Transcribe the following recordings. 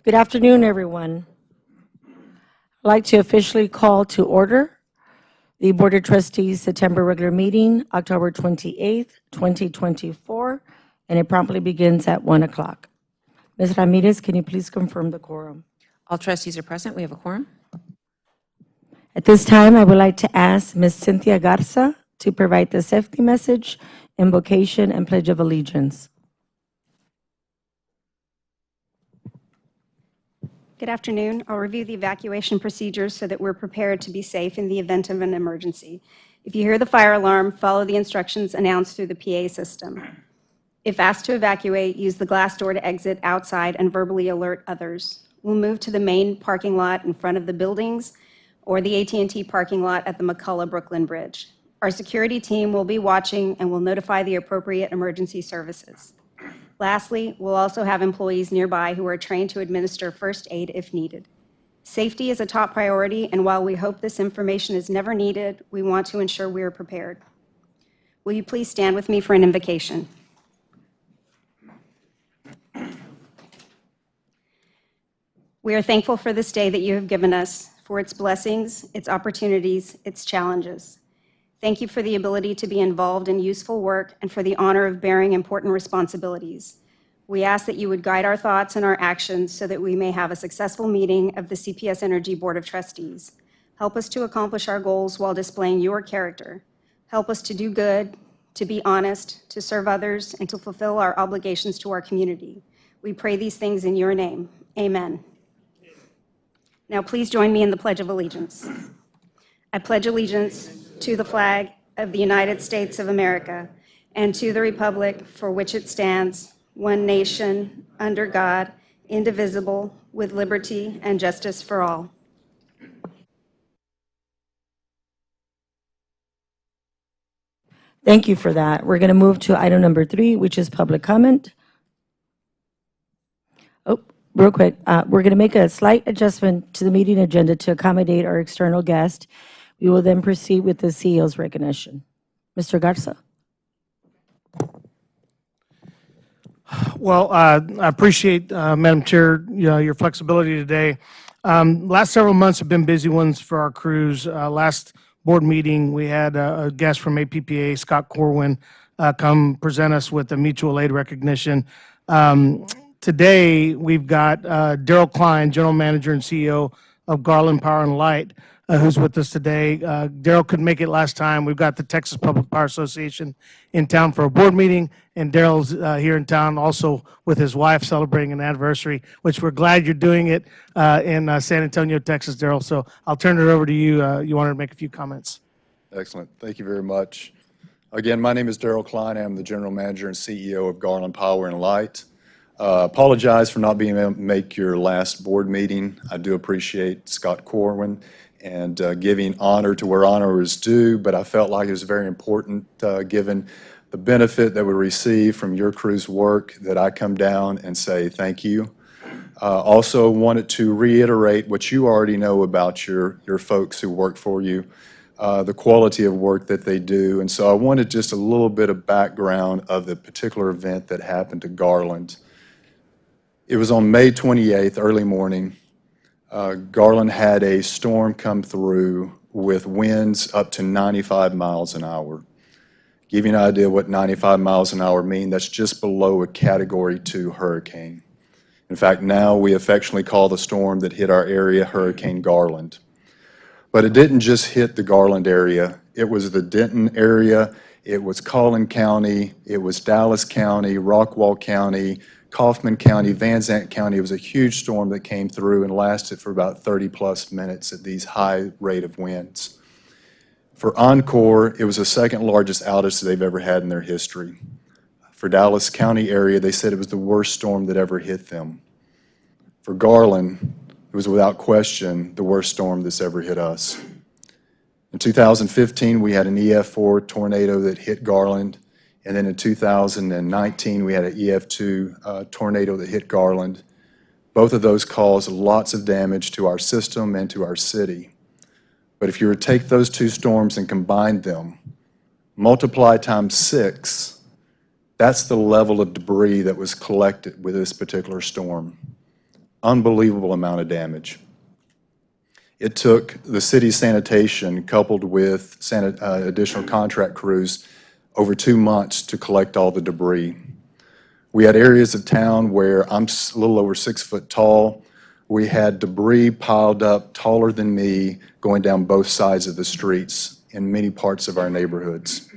Good afternoon, everyone. I'd like to officially call to order the Board of Trustees September regular meeting, October 28th, 2024, and it promptly begins at 1 o'clock. Ms. Ramirez, can you please confirm the quorum? All trustees are present. We have a quorum. At this time, I would like to ask Ms. Cynthia Garza to provide the safety message, invocation, and pledge of allegiance. Good afternoon. I'll review the evacuation procedures so that we're prepared to be safe in the event of an emergency. If you hear the fire alarm, follow the instructions announced through the PA system. If asked to evacuate, use the glass door to exit outside and verbally alert others. We'll move to the main parking lot in front of the buildings or the AT&T parking lot at the McCullough-Brooklyn Bridge. Our security team will be watching and will notify the appropriate emergency services. Lastly, we'll also have employees nearby who are trained to administer first aid if needed. Safety is a top priority, and while we hope this information is never needed, we want to ensure we are prepared. Will you please stand with me for an invocation? We are thankful for this day that you have given us, for its blessings, its opportunities, its challenges. Thank you for the ability to be involved in useful work and for the honor of bearing important responsibilities. We ask that you would guide our thoughts and our actions so that we may have a successful meeting of the CPS Energy Board of Trustees. Help us to accomplish our goals while displaying your character. Help us to do good, to be honest, to serve others, and to fulfill our obligations to our community. We pray these things in your name. Amen. Now please join me in the Pledge of Allegiance. I pledge allegiance to the flag of the United States of America and to the republic for which it stands, one nation, under God, indivisible, with liberty and justice for all. Thank you for that. We're going to move to item number 3, which is public comment. Oh, real quick, we're going to make a slight adjustment to the meeting agenda to accommodate our external guest. We will then proceed with the CEO's recognition. Mr. Garza. Well, I appreciate, Madam Chair, your flexibility today. Last several months have been busy ones for our crews. Last board meeting, we had a guest from APPA, Scott Corwin, come present us with a mutual aid recognition. Today, we've got Daryl Klein, General Manager and CEO of Garland Power and Light, who's with us today. Daryl couldn't make it last time. We've got the Texas Public Power Association in town for a board meeting, and Daryl's here in town also with his wife celebrating an anniversary, which we're glad you're doing it in San Antonio, Texas, Daryl. So I'll turn it over to you. You wanted to make a few comments. Excellent. Thank you very much. Again, my name is Daryl Klein. I'm the General Manager and CEO of Garland Power and Light. Apologize for not being able to make your last board meeting. I do appreciate Scott Corwin and giving honor to where honor is due, but I felt like it was very important, given the benefit that we receive from your crew's work, that I come down and say thank you. Also wanted to reiterate what you already know about your folks who work for you, the quality of work that they do. And so I wanted just a little bit of background of the particular event that happened to Garland. It was on May 28th, early morning. Garland had a storm come through with winds up to 95 miles an hour. Give you an idea what 95 miles an hour mean, that's just below a Category 2 hurricane. In fact, now we affectionately call the storm that hit our area Hurricane Garland. But it didn't just hit the Garland area. It was the Denton area, it was Collin County, it was Dallas County, Rockwall County, Kaufman County, Van Zandt County. It was a huge storm that came through and lasted for about 30-plus minutes at these high rate of winds. For Encore, it was the second largest outage they've ever had in their history. For Dallas County area, they said it was the worst storm that ever hit them. For Garland, it was without question the worst storm that's ever hit us. In 2015, we had an EF4 tornado that hit Garland. And then in 2019, we had an EF2 tornado that hit Garland. Both of those caused lots of damage to our system and to our city. But if you were to take those two storms and combine them, multiply times 6, that's the level of debris that was collected with this particular storm. Unbelievable amount of damage. It took the city's sanitation coupled with additional contract crews over 2 months to collect all the debris. We had areas of town where I'm a little over 6 foot tall. We had debris piled up taller than me going down both sides of the streets in many parts of our neighborhoods.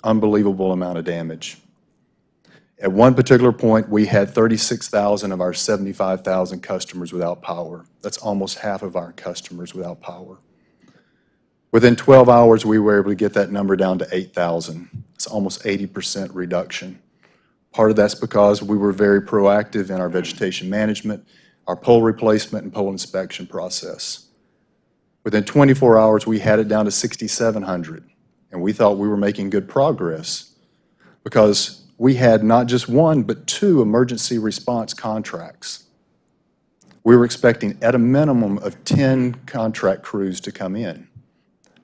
Unbelievable amount of damage. At one particular point, we had 36,000 of our 75,000 customers without power. That's almost half of our customers without power. Within 12 hours, we were able to get that number down to 8,000. It's almost 80% reduction. Part of that's because we were very proactive in our vegetation management, our pole replacement and pole inspection process. Within 24 hours, we had it down to 6,700, and we thought we were making good progress because we had not just one, but 2 emergency response contracts. We were expecting at a minimum of 10 contract crews to come in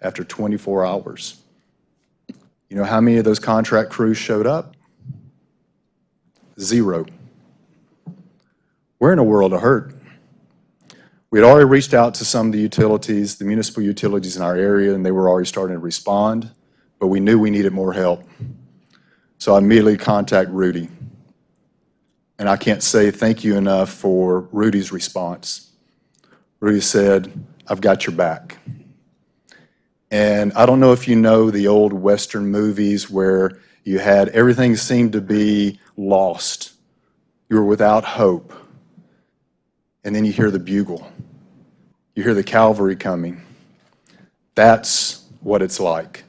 after 24 hours. You know how many of those contract crews showed up? 0. We're in a world of hurt. We had already reached out to some of the utilities, the municipal utilities in our area, and they were already starting to respond, but we knew we needed more help. So I immediately contacted Rudy. And I can't say thank you enough for Rudy's response. Rudy said, "I've got your back." And I don't know if you know the old Western movies where you had everything seemed to be lost. You were without hope. And then you hear the bugle. You hear the cavalry coming. That's what it's like.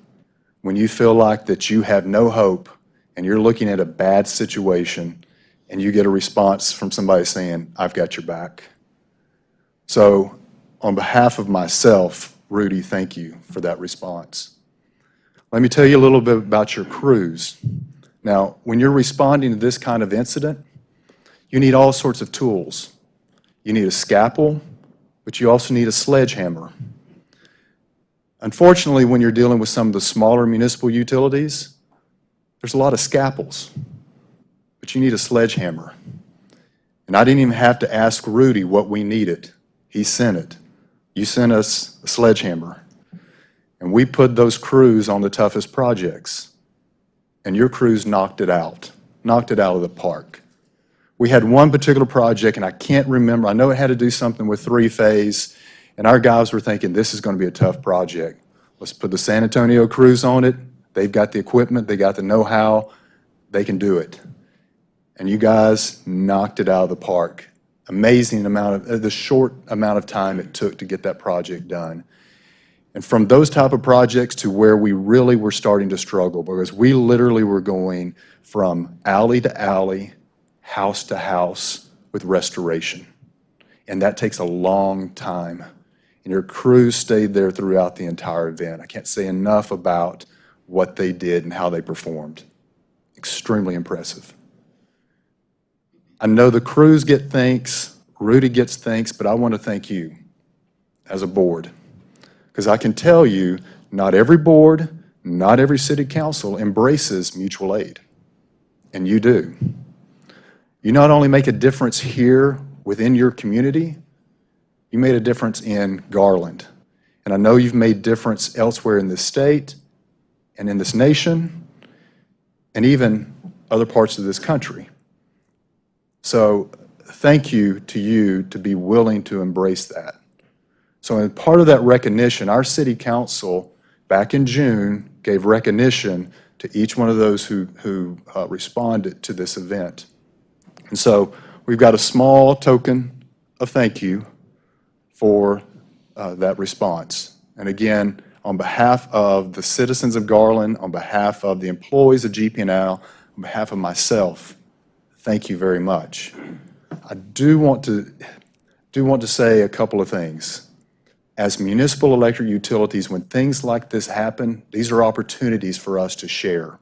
When you feel like that you have no hope and you're looking at a bad situation and you get a response from somebody saying, "I've got your back." So on behalf of myself, Rudy, thank you for that response. Let me tell you a little bit about your crews. Now, when you're responding to this kind of incident, you need all sorts of tools. You need a scalpel, but you also need a sledgehammer. Unfortunately, when you're dealing with some of the smaller municipal utilities, there's a lot of scalpels, but you need a sledgehammer. And I didn't even have to ask Rudy what we needed. He sent it. You sent us a sledgehammer. And we put those crews on the toughest projects. And your crews knocked it out of the park. We had one particular project, and I can't remember, I know it had to do something with 3-phase, and our guys were thinking, this is going to be a tough project. Let's put the San Antonio crews on it. They've got the equipment, they got the know-how, they can do it. And you guys knocked it out of the park. Amazing amount of, the short amount of time it took to get that project done. And from those type of projects to where we really were starting to struggle, because we literally were going from alley to alley, house to house with restoration. And that takes a long time. And your crews stayed there throughout the entire event. I can't say enough about what they did and how they performed. Extremely impressive. I know the crews get thanks, Rudy gets thanks, but I want to thank you as a board. Because I can tell you, not every board, not every city council embraces mutual aid. And you do. You not only make a difference here within your community, you made a difference in Garland. And I know you've made difference elsewhere in this state and in this nation and even other parts of this country. So thank you to be willing to embrace that. So in part of that recognition, our city council back in June gave recognition to each one of those who responded to this event. And so we've got a small token of thank you for that response. And again, on behalf of the citizens of Garland, on behalf of the employees of GP&L, on behalf of myself, thank you very much. I do want to say a couple of things. As municipal electric utilities, when things like this happen, these are opportunities for us to share.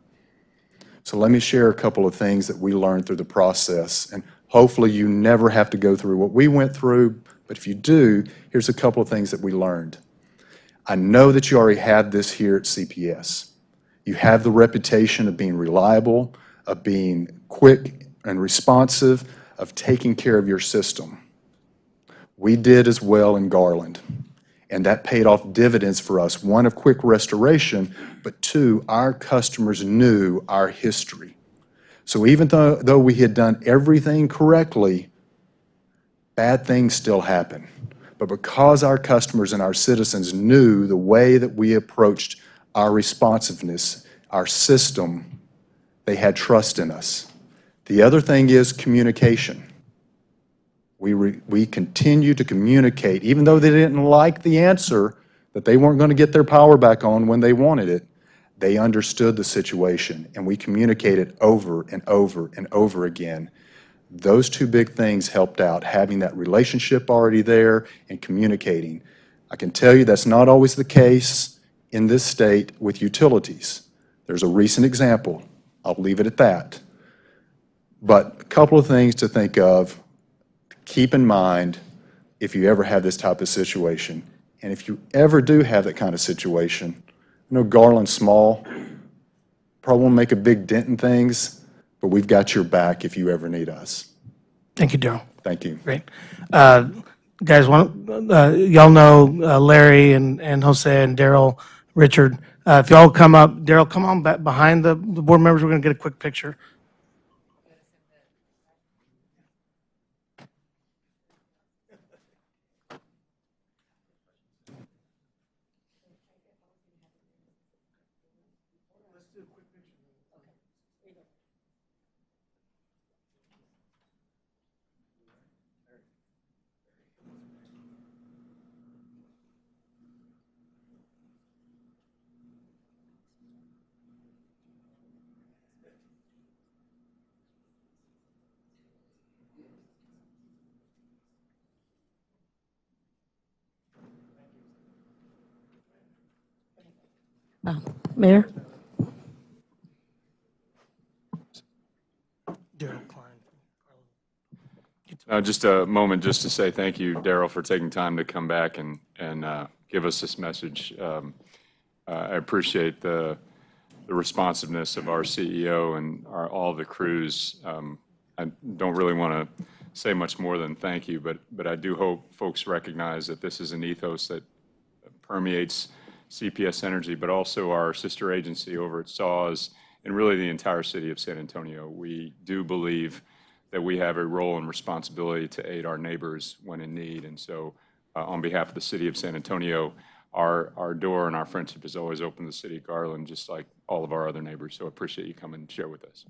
So let me share a couple of things that we learned through the process, and hopefully you never have to go through what we went through, but if you do, here's a couple of things that we learned. I know that you already have this here at CPS. You have the reputation of being reliable, of being quick and responsive, of taking care of your system. We did as well in Garland, and that paid off dividends for us. One, of quick restoration, but two, our customers knew our history. So even though we had done everything correctly, bad things still happen. But because our customers and our citizens knew the way that we approached our responsiveness, our system, they had trust in us. The other thing is communication. We continue to communicate, even though they didn't like the answer, that they weren't going to get their power back on when they wanted it. They understood the situation, and we communicated over and over and over again. Those two big things helped out, having that relationship already there and communicating. I can tell you that's not always the case in this state with utilities. There's a recent example. I'll leave it at that. But a couple of things to think of. Keep in mind if you ever have this type of situation, and if you ever do have that kind of situation, I know Garland's small, probably won't make a big dent in things, but we've got your back if you ever need us. Thank you, Daryl. Thank you. Great. Guys, y'all know Larry and Jose and Daryl, Richard. If y'all come up, Daryl, come on back behind the board members. We're going to get a quick picture. Mayor? Daryl Klein. Just a moment just to say thank you, Daryl, for taking time to come back and give us this message. I appreciate the responsiveness of our CEO and all the crews. I don't really want to say much more than thank you, but I do hope folks recognize that this is an ethos that permeates CPS Energy, but also our sister agency over at SAWS and really the entire city of San Antonio. We do believe that we have a role and responsibility to aid our neighbors when in need. And so on behalf of the city of San Antonio, our door and our friendship is always open to the city of Garland, just like all of our other neighbors. So I appreciate you coming and share with us.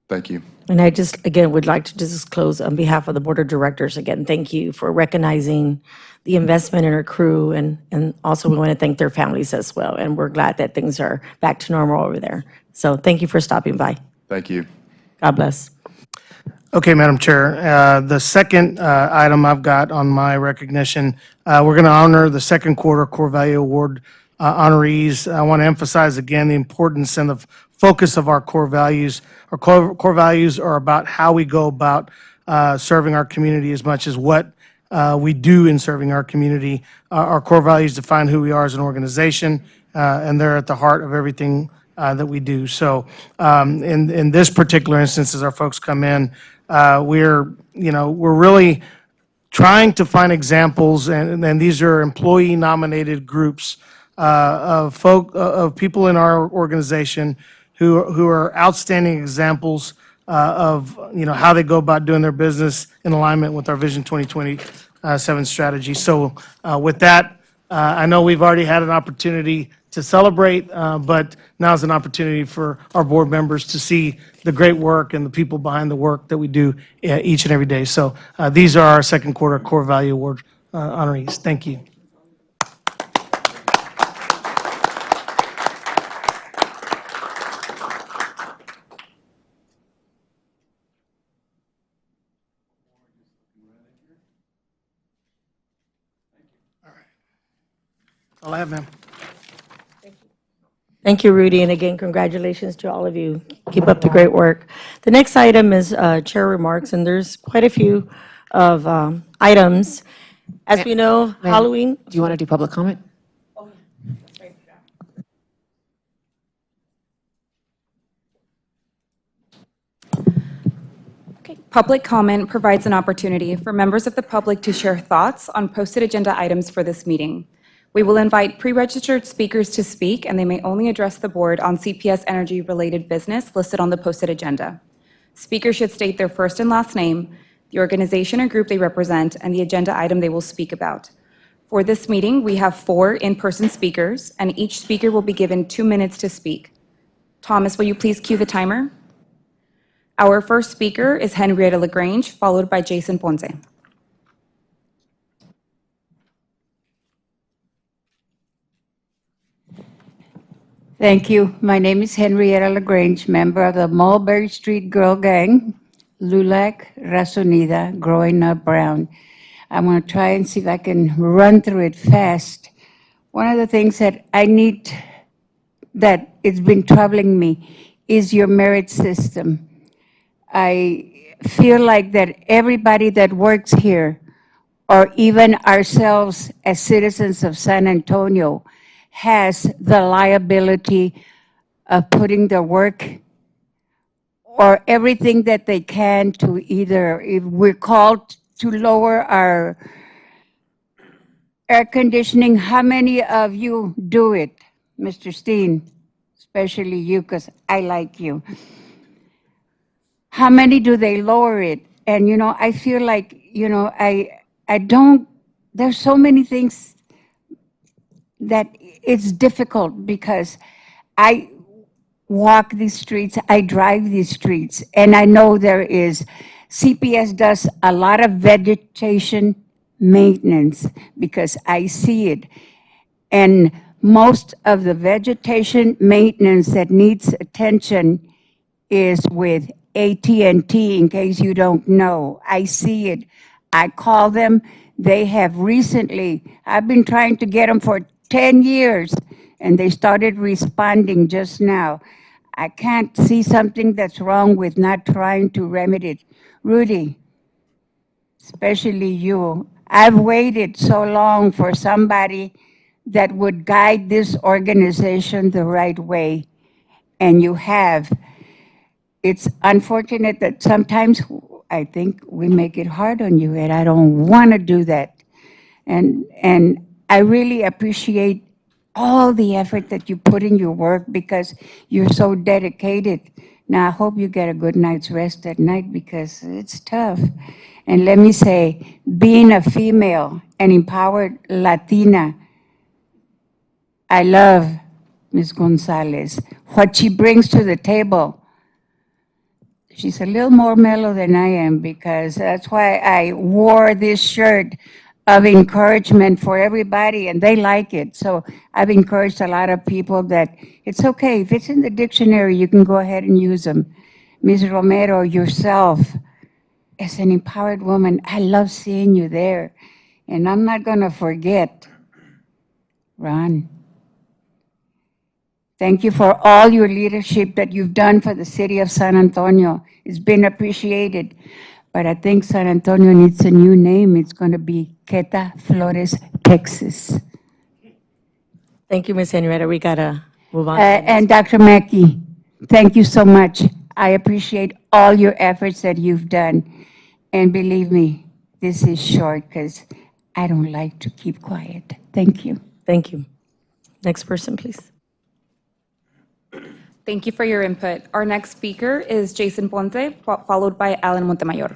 Thank you. And I just, again, would like to just close on behalf of the Board of Directors. Again, thank you for recognizing the investment in our crew, and also we want to thank their families as well. And we're glad that things are back to normal over there. So thank you for stopping by. Thank you. God bless. Okay, Madam Chair. The second item I've got on my recognition, we're going to honor the second quarter Core Value Award honorees. I want to emphasize again the importance and the focus of our core values. Our core values are about how we go about serving our community as much as what we do in serving our community. Our core values define who we are as an organization, and they're at the heart of everything that we do. So in this particular instance, as our folks come in, we're really trying to find examples, and these are employee-nominated groups of people in our organization who are outstanding examples of how they go about doing their business in alignment with our Vision 2027 strategy. So with that, I know we've already had an opportunity to celebrate, but now's an opportunity for our board members to see the great work and the people behind the work that we do each and every day. So these are our second quarter Core Value Award honorees. Thank you. All I have, ma'am. Thank you, Rudy, and again, congratulations to all of you. Keep up the great work. The next item is chair remarks, and there's quite a few of items. As we know, Halloween. Do you want to do public comment? Public comment provides an opportunity for members of the public to share thoughts on posted agenda items for this meeting. We will invite pre-registered speakers to speak, and they may only address the board on CPS Energy related business listed on the posted agenda. Speakers should state their first and last name, the organization or group they represent, and the agenda item they will speak about. For this meeting, we have 4 in-person speakers, and each speaker will be given 2 minutes to speak. Thomas, will you please cue the timer? Our first speaker is Henrietta LaGrange, followed by Jason Ponce. Thank you. My name is Henrietta LaGrange, member of the Mulberry Street Girl Gang, LULAC, Raza Unida, Growing Up Brown. I'm going to try and see if I can run through it fast. One of the things that I need, that it's been troubling me, is your merit system. I feel like that everybody that works here, or even ourselves as citizens of San Antonio, has the liability of putting their work or everything that they can to either, if we're called to lower our air conditioning, how many of you do it? Mr. Steen, especially you, because I like you. How many do they lower it? And, you know, I feel like, you know, I don't, there's so many things that it's difficult because I walk these streets, I drive these streets, and I know there is, CPS does a lot of vegetation maintenance because I see it. And most of the vegetation maintenance that needs attention is with AT&T, in case you don't know. I see it. I call them. They have recently, I've been trying to get them for 10 years, and they started responding just now. I can't see something that's wrong with not trying to remedy it. Rudy, especially you, I've waited so long for somebody that would guide this organization the right way, and you have. It's unfortunate that sometimes I think we make it hard on you, and I don't want to do that. And I really appreciate all the effort that you put in your work because you're so dedicated. Now, I hope you get a good night's rest at night because it's tough. And let me say, being a female, an empowered Latina, I love Ms. Gonzalez. What she brings to the table, she's a little more mellow than I am because that's why I wore this shirt of encouragement for everybody, and they like it. So I've encouraged a lot of people that it's okay. If it's in the dictionary, you can go ahead and use them. Ms. Romero, yourself, as an empowered woman, I love seeing you there. And I'm not going to forget, Ron. Thank you for all your leadership that you've done for the city of San Antonio. It's been appreciated. But I think San Antonio needs a new name. It's going to be Queta Flores, Texas. Thank you, Ms. Henrietta. We got to move on. And Dr. Mackey, thank you so much. I appreciate all your efforts that you've done. And believe me, this is short because I don't like to keep quiet. Thank you. Thank you. Next person, please. Thank you for your input. Our next speaker is Jason Ponce, followed by Alan Montemayor.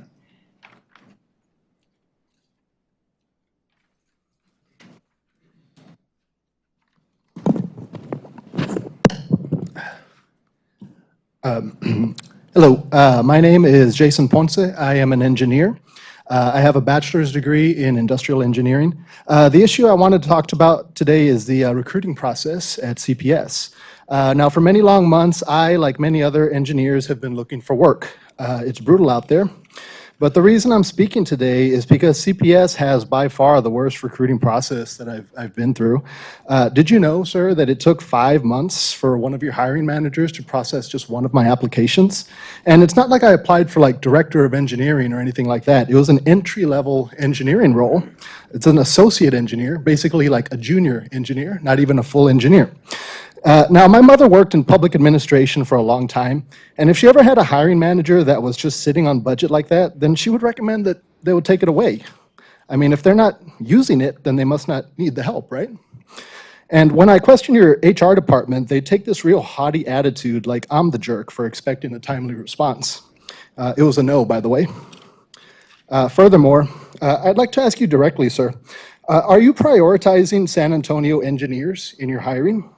Hello, my name is Jason Ponce. I am an engineer. I have a bachelor's degree in industrial engineering. The issue I wanted to talk about today is the recruiting process at CPS. Now, for many long months, I, like many other engineers, have been looking for work. It's brutal out there. But the reason I'm speaking today is because CPS has by far the worst recruiting process that I've been through. Did you know, sir, that it took 5 months for one of your hiring managers to process just one of my applications? And it's not like I applied for like director of engineering or anything like that. It was an entry-level engineering role. It's an associate engineer, basically like a junior engineer, not even a full engineer. Now, my mother worked in public administration for a long time, and if she ever had a hiring manager that was just sitting on budget like that, then she would recommend that they would take it away. I mean, if they're not using it, then they must not need the help, right? And when I question your HR department, they take this real haughty attitude like I'm the jerk for expecting a timely response. It was a no, by the way. Furthermore, I'd like to ask you directly, sir, are you prioritizing San Antonio engineers in your hiring?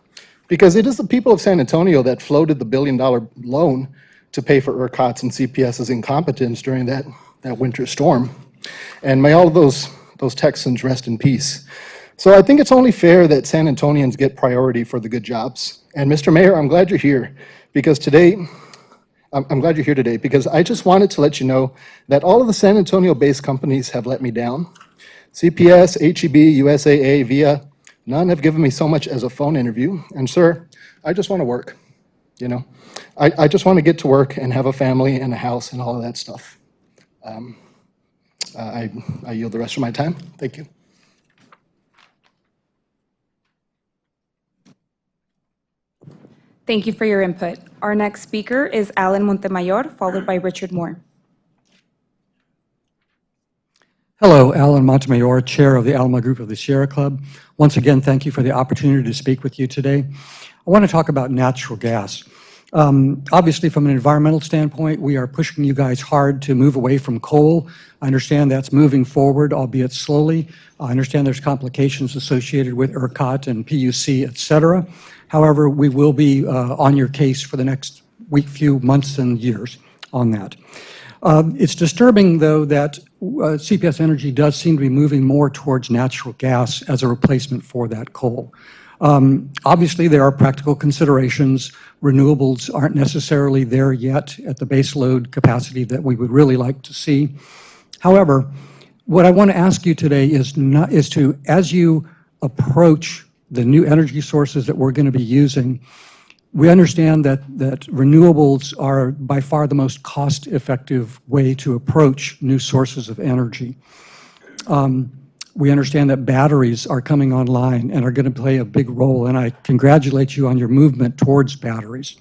Because it is the people of San Antonio that floated the billion-dollar loan to pay for ERCOT's and CPS's incompetence during that winter storm. And may all of those Texans rest in peace. So I think it's only fair that San Antonians get priority for the good jobs. And Mr. Mayor, I'm glad you're here because I'm glad you're here today because I just wanted to let you know that all of the San Antonio-based companies have let me down. CPS, HEB, USAA, VIA, none have given me so much as a phone interview. And sir, I just want to work, you know. I just want to get to work and have a family and a house and all of that stuff. I yield the rest of my time. Thank you. Thank you for your input. Our next speaker is Alan Montemayor, followed by Richard Moore. Hello, Alan Montemayor, Chair of the Alma Group of the Sierra Club. Once again, thank you for the opportunity to speak with you today. I want to talk about natural gas. Obviously, from an environmental standpoint, we are pushing you guys hard to move away from coal. I understand that's moving forward, albeit slowly. I understand there's complications associated with ERCOT and PUC, et cetera. However, we will be on your case for the next week, few months and years on that. It's disturbing, though, that CPS Energy does seem to be moving more towards natural gas as a replacement for that coal. Obviously, there are practical considerations. Renewables aren't necessarily there yet at the base load capacity that we would really like to see. However, what I want to ask you today is to, as you approach the new energy sources that we're going to be using, we understand that renewables are by far the most cost-effective way to approach new sources of energy. We understand that batteries are coming online and are going to play a big role, and I congratulate you on your movement towards batteries.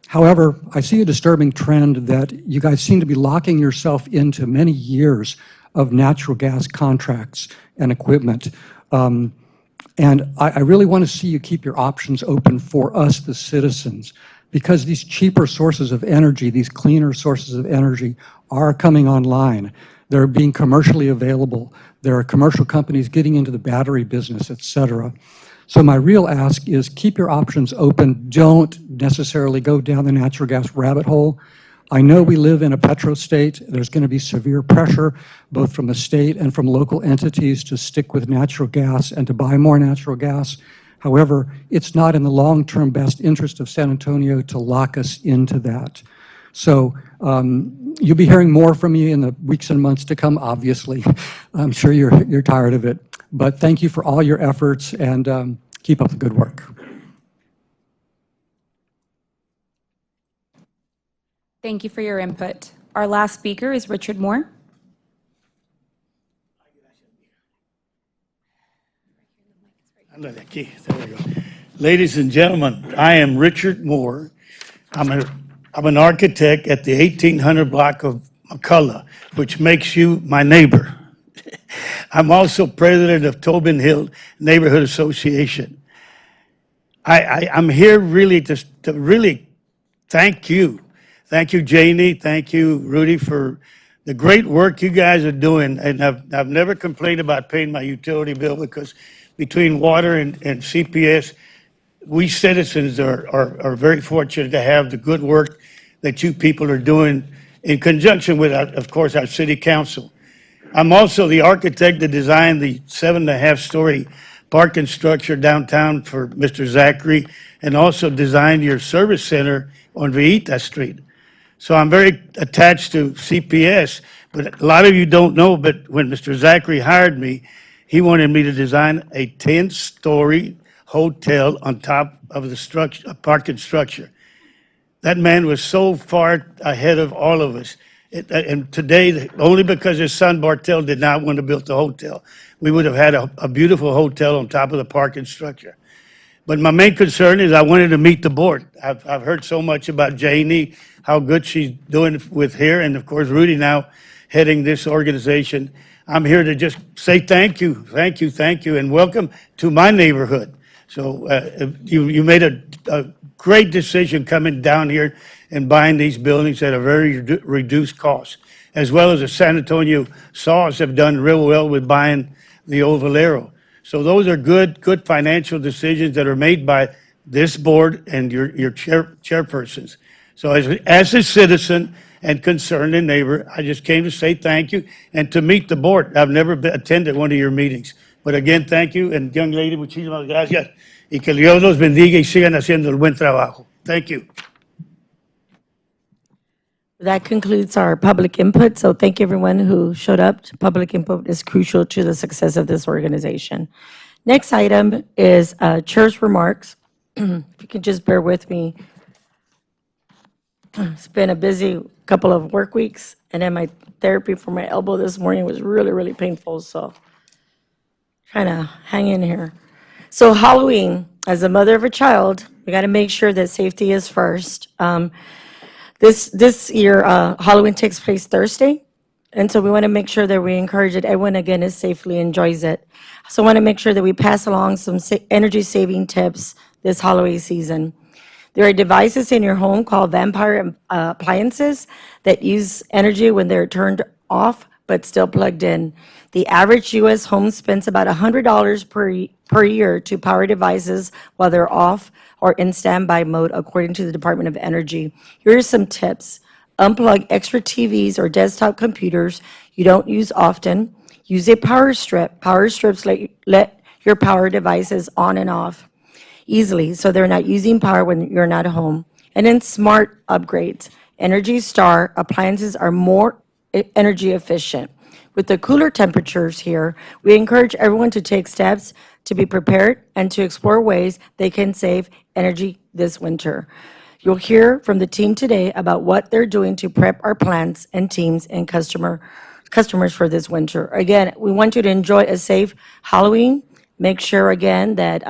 However, I see a disturbing trend that you guys seem to be locking yourself into many years of natural gas contracts and equipment. And I really want to see you keep your options open for us, the citizens, because these cheaper sources of energy, these cleaner sources of energy are coming online. They're being commercially available. There are commercial companies getting into the battery business, et cetera. So my real ask is keep your options open. Don't necessarily go down the natural gas rabbit hole. I know we live in a petro-state. There's going to be severe pressure, both from the state and from local entities, to stick with natural gas and to buy more natural gas. However, it's not in the long-term best interest of San Antonio to lock us into that. So you'll be hearing more from me in the weeks and months to come, obviously. I'm sure you're tired of it. But thank you for all your efforts, and keep up the good work. Thank you for your input. Our last speaker is Richard Moore. There we go. Ladies and gentlemen, I am Richard Moore. I'm an architect at the 1800 block of McCullough, which makes you my neighbor. I'm also president of Tobin Hill Neighborhood Association. I'm here really to really thank you. Thank you, Janie. Thank you, Rudy, for the great work you guys are doing. And I've never complained about paying my utility bill because between water and CPS, we citizens are very fortunate to have the good work that you people are doing in conjunction with, of course, our city council. I'm also the architect that designed the 7.5-story parking structure downtown for Mr. Zachary, and also designed your service center on Villita Street. So I'm very attached to CPS, but a lot of you don't know, but when Mr. Zachary hired me, he wanted me to design a 10-story hotel on top of the structure, a parking structure. That man was so far ahead of all of us. And today, only because his son Bartel did not want to build the hotel, we would have had a beautiful hotel on top of the parking structure. But my main concern is I wanted to meet the board. I've heard so much about Janie, how good she's doing with here, and of course Rudy now heading this organization. I'm here to just say thank you, and welcome to my neighborhood. So you made a great decision coming down here and buying these buildings at a very reduced cost, as well as the San Antonio Saws have done real well with buying the old Valero. So those are good financial decisions that are made by this board and your chairpersons. So as a citizen and concerned and neighbor, I just came to say thank you and to meet the board. I've never attended one of your meetings. But again, thank you. And young lady, muchísimas gracias. Y que Dios los bendiga y sigan haciendo el buen trabajo. Thank you. That concludes our public input, so thank you everyone who showed up. Public input is crucial to the success of this organization. Next item is chair's remarks. If you can just bear with me. It's been a busy couple of work weeks, and then my therapy for my elbow this morning was really, really painful, so trying to hang in here. So Halloween, as a mother of a child, we got to make sure that safety is first. This year, Halloween takes place Thursday, and so we want to make sure that we encourage that everyone, again, is safely enjoys it. So I want to make sure that we pass along some energy-saving tips this Halloween season. There are devices in your home called vampire appliances that use energy when they're turned off but still plugged in. The average U.S. home spends about $100 per year to power devices while they're off or in standby mode, according to the Department of Energy. Here are some tips. Unplug extra TVs or desktop computers you don't use often. Use a power strip. Power strips let your power devices on and off easily, so they're not using power when you're not home. And then smart upgrades. Energy Star appliances are more energy efficient. With the cooler temperatures here, we encourage everyone to take steps to be prepared and to explore ways they can save energy this winter. You'll hear from the team today about what they're doing to prep our plants and teams and customers for this winter. Again, we want you to enjoy a safe Halloween. Make sure, again, that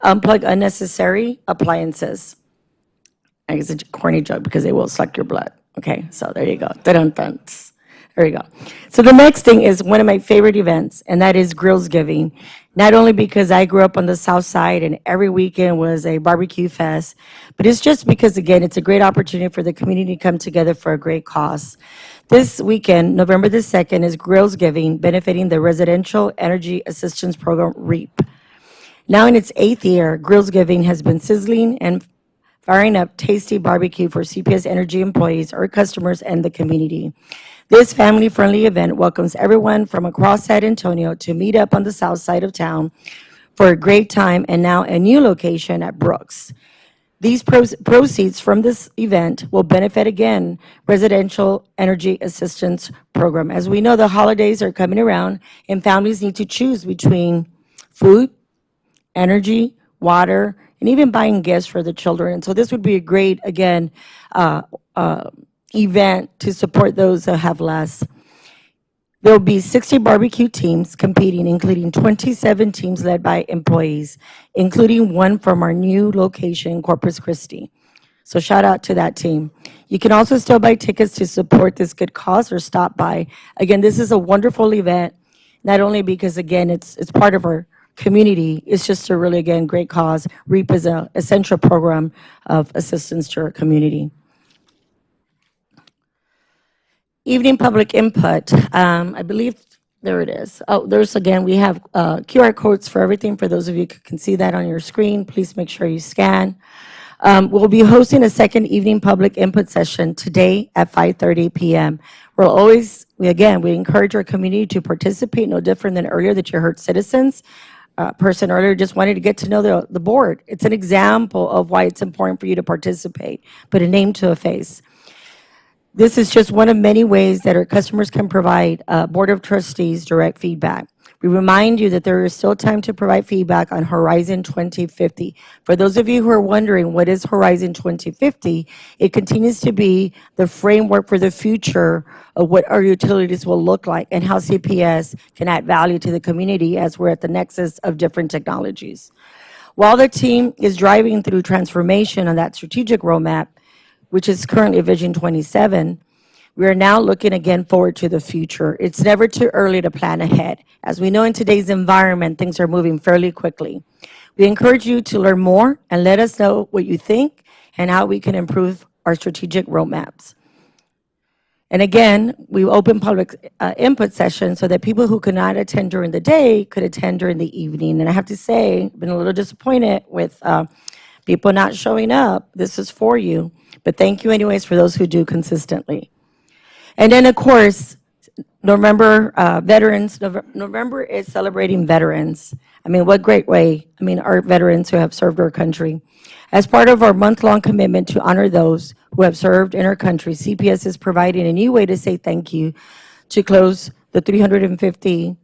unplug unnecessary appliances. I guess it's a corny joke because they will suck your blood. Okay, so there you go. Dun-dun-dun. There you go. So the next thing is one of my favorite events, and that is Grills Giving. Not only because I grew up on the South Side and every weekend was a barbecue fest, but it's just because, again, it's a great opportunity for the community to come together for a great cause. This weekend, November the 2nd, is Grills Giving, benefiting the Residential Energy Assistance Program, REAP. Now in its 8th year, Grills Giving has been sizzling and firing up tasty barbecue for CPS Energy employees, our customers, and the community. This family-friendly event welcomes everyone from across San Antonio to meet up on the south side of town for a great time, and now a new location at Brooks. These proceeds from this event will benefit, again, Residential Energy Assistance Program. As we know, the holidays are coming around, and families need to choose between food, energy, water, and even buying gifts for the children. And so this would be a great, again, event to support those that have less. There will be 60 barbecue teams competing, including 27 teams led by employees, including one from our new location in Corpus Christi. So shout out to that team. You can also still buy tickets to support this good cause or stop by. Again, this is a wonderful event, not only because, again, it's part of our community, it's just a really, again, great cause. REAP is an essential program of assistance to our community. Evening public input. I believe, there it is. Oh, there's, again, we have QR codes for everything. For those of you who can see that on your screen, please make sure you scan. We'll be hosting a second evening public input session today at 5:30 p.m. We encourage our community to participate, no different than earlier that you heard citizens. Person earlier just wanted to get to know the board. It's an example of why it's important for you to participate. Put a name to a face. This is just one of many ways that our customers can provide Board of Trustees direct feedback. We remind you that there is still time to provide feedback on Horizon 2050. For those of you who are wondering what is Horizon 2050, it continues to be the framework for the future of what our utilities will look like and how CPS can add value to the community as we're at the nexus of different technologies. While the team is driving through transformation on that strategic roadmap, which is currently Vision 27, we are now looking again forward to the future. It's never too early to plan ahead. As we know in today's environment, things are moving fairly quickly. We encourage you to learn more and let us know what you think and how we can improve our strategic roadmaps. And again, we open public input sessions so that people who could not attend during the day could attend during the evening. And I have to say, I've been a little disappointed with people not showing up. This is for you. But thank you anyways for those who do consistently. And then, of course, November is celebrating veterans. I mean, what great way. I mean, our veterans who have served our country. As part of our month-long commitment to honor those who have served in our country, CPS is providing a new way to say thank you to close the 350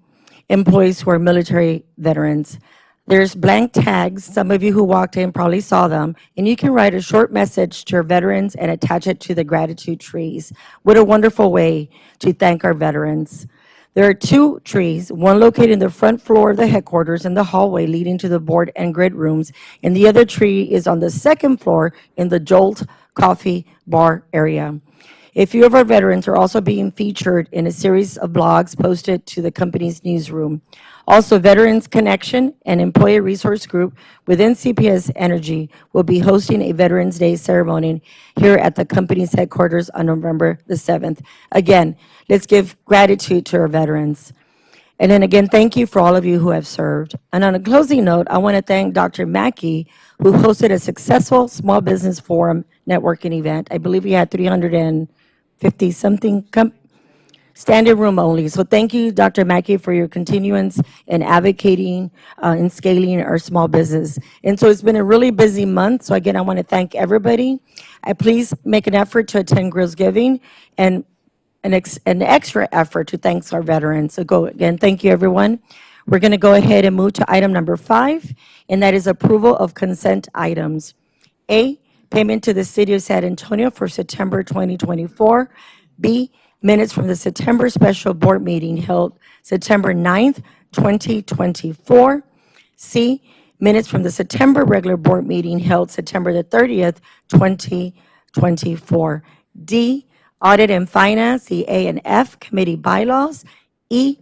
employees who are military veterans. There's blank tags. Some of you who walked in probably saw them. And you can write a short message to our veterans and attach it to the gratitude trees. What a wonderful way to thank our veterans. There are 2 trees, one located in the front floor of the headquarters in the hallway leading to the board and grid rooms, and the other tree is on the 2nd floor in the Jolt Coffee Bar area. A few of our veterans are also being featured in a series of blogs posted to the company's newsroom. Also, Veterans Connection, an employee resource group within CPS Energy, will be hosting a Veterans Day ceremony here at the company's headquarters on November the 7th. Again, let's give gratitude to our veterans. And then again, thank you for all of you who have served. And on a closing note, I want to thank Dr. Mackey, who hosted a successful small business forum networking event. I believe we had 350-something standing room only. So thank you, Dr. Mackey, for your continuance in advocating and scaling our small business. And so it's been a really busy month. So again, I want to thank everybody. Please make an effort to attend Grills Giving and an extra effort to thank our veterans. So go again, thank you, everyone. We're going to go ahead and move to item number 5, and that is approval of consent items. A, payment to the City of San Antonio for September 2024. B, minutes from the September special board meeting held September 9th, 2024. C, minutes from the September regular board meeting held September the 30th, 2024. D, audit and finance, the A and F committee bylaws. E,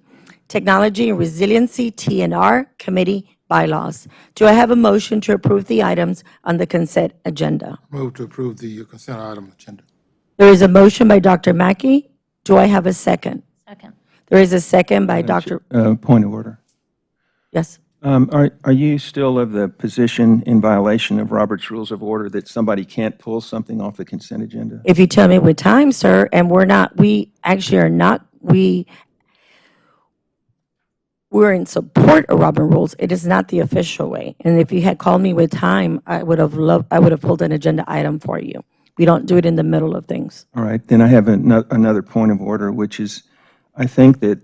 technology and resiliency, T&R committee bylaws. Do I have a motion to approve the items on the consent agenda? Move to approve the consent item agenda. There is a motion by Dr. Mackey. Do I have a second? Second. There is a second by Dr. Point of order. Yes. Are you still of the position in violation of Robert's Rules of Order that somebody can't pull something off the consent agenda? If you tell me what time, sir, and we actually are not, we're in support of Robert Rules. It is not the official way. And if you had called me with time, I would have pulled an agenda item for you. We don't do it in the middle of things. All right, then I have another point of order, which is, I think that,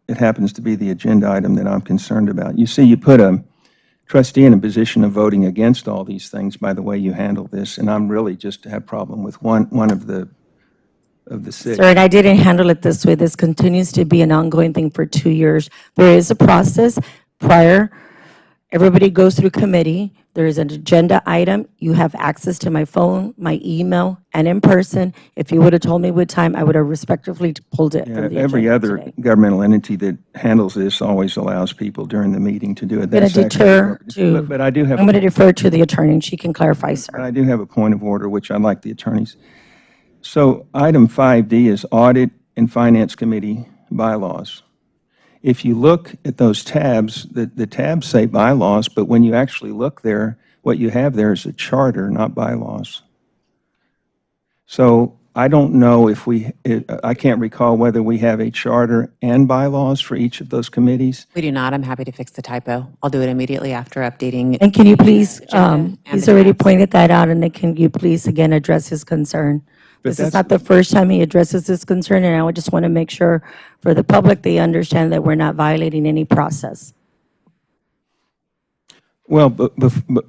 it happens to be the agenda item that I'm concerned about. You see, you put a trustee in a position of voting against all these things by the way you handle this, and I'm really just have a problem with one of the 6. Sir, and I didn't handle it this way. This continues to be an ongoing thing for 2 years. There is a process prior. Everybody goes through committee. There is an agenda item. You have access to my phone, my email, and in person. If you would have told me what time, I would have respectfully pulled it from the agenda Every other today. governmental entity that handles this always allows people during the meeting to do it. I'm going to defer to, But I do have. I'm going to defer to the attorney, and she can clarify, But sir. I do have a point of order, which I'd like the attorneys. So item 5D is Audit and Finance Committee bylaws. If you look at those tabs, the tabs say bylaws, but when you actually look there, what you have there is a charter, not bylaws. So I don't know if I can't recall whether we have a charter and bylaws for each of those committees. We do not. I'm happy to fix the typo. I'll do it immediately after updating. And can you please, agenda and he's the already tabs. pointed that out, and then can you please again address his concern? This is not the first time he addresses this concern, and I just want to make sure for the public, they understand that we're not violating any process. Well, but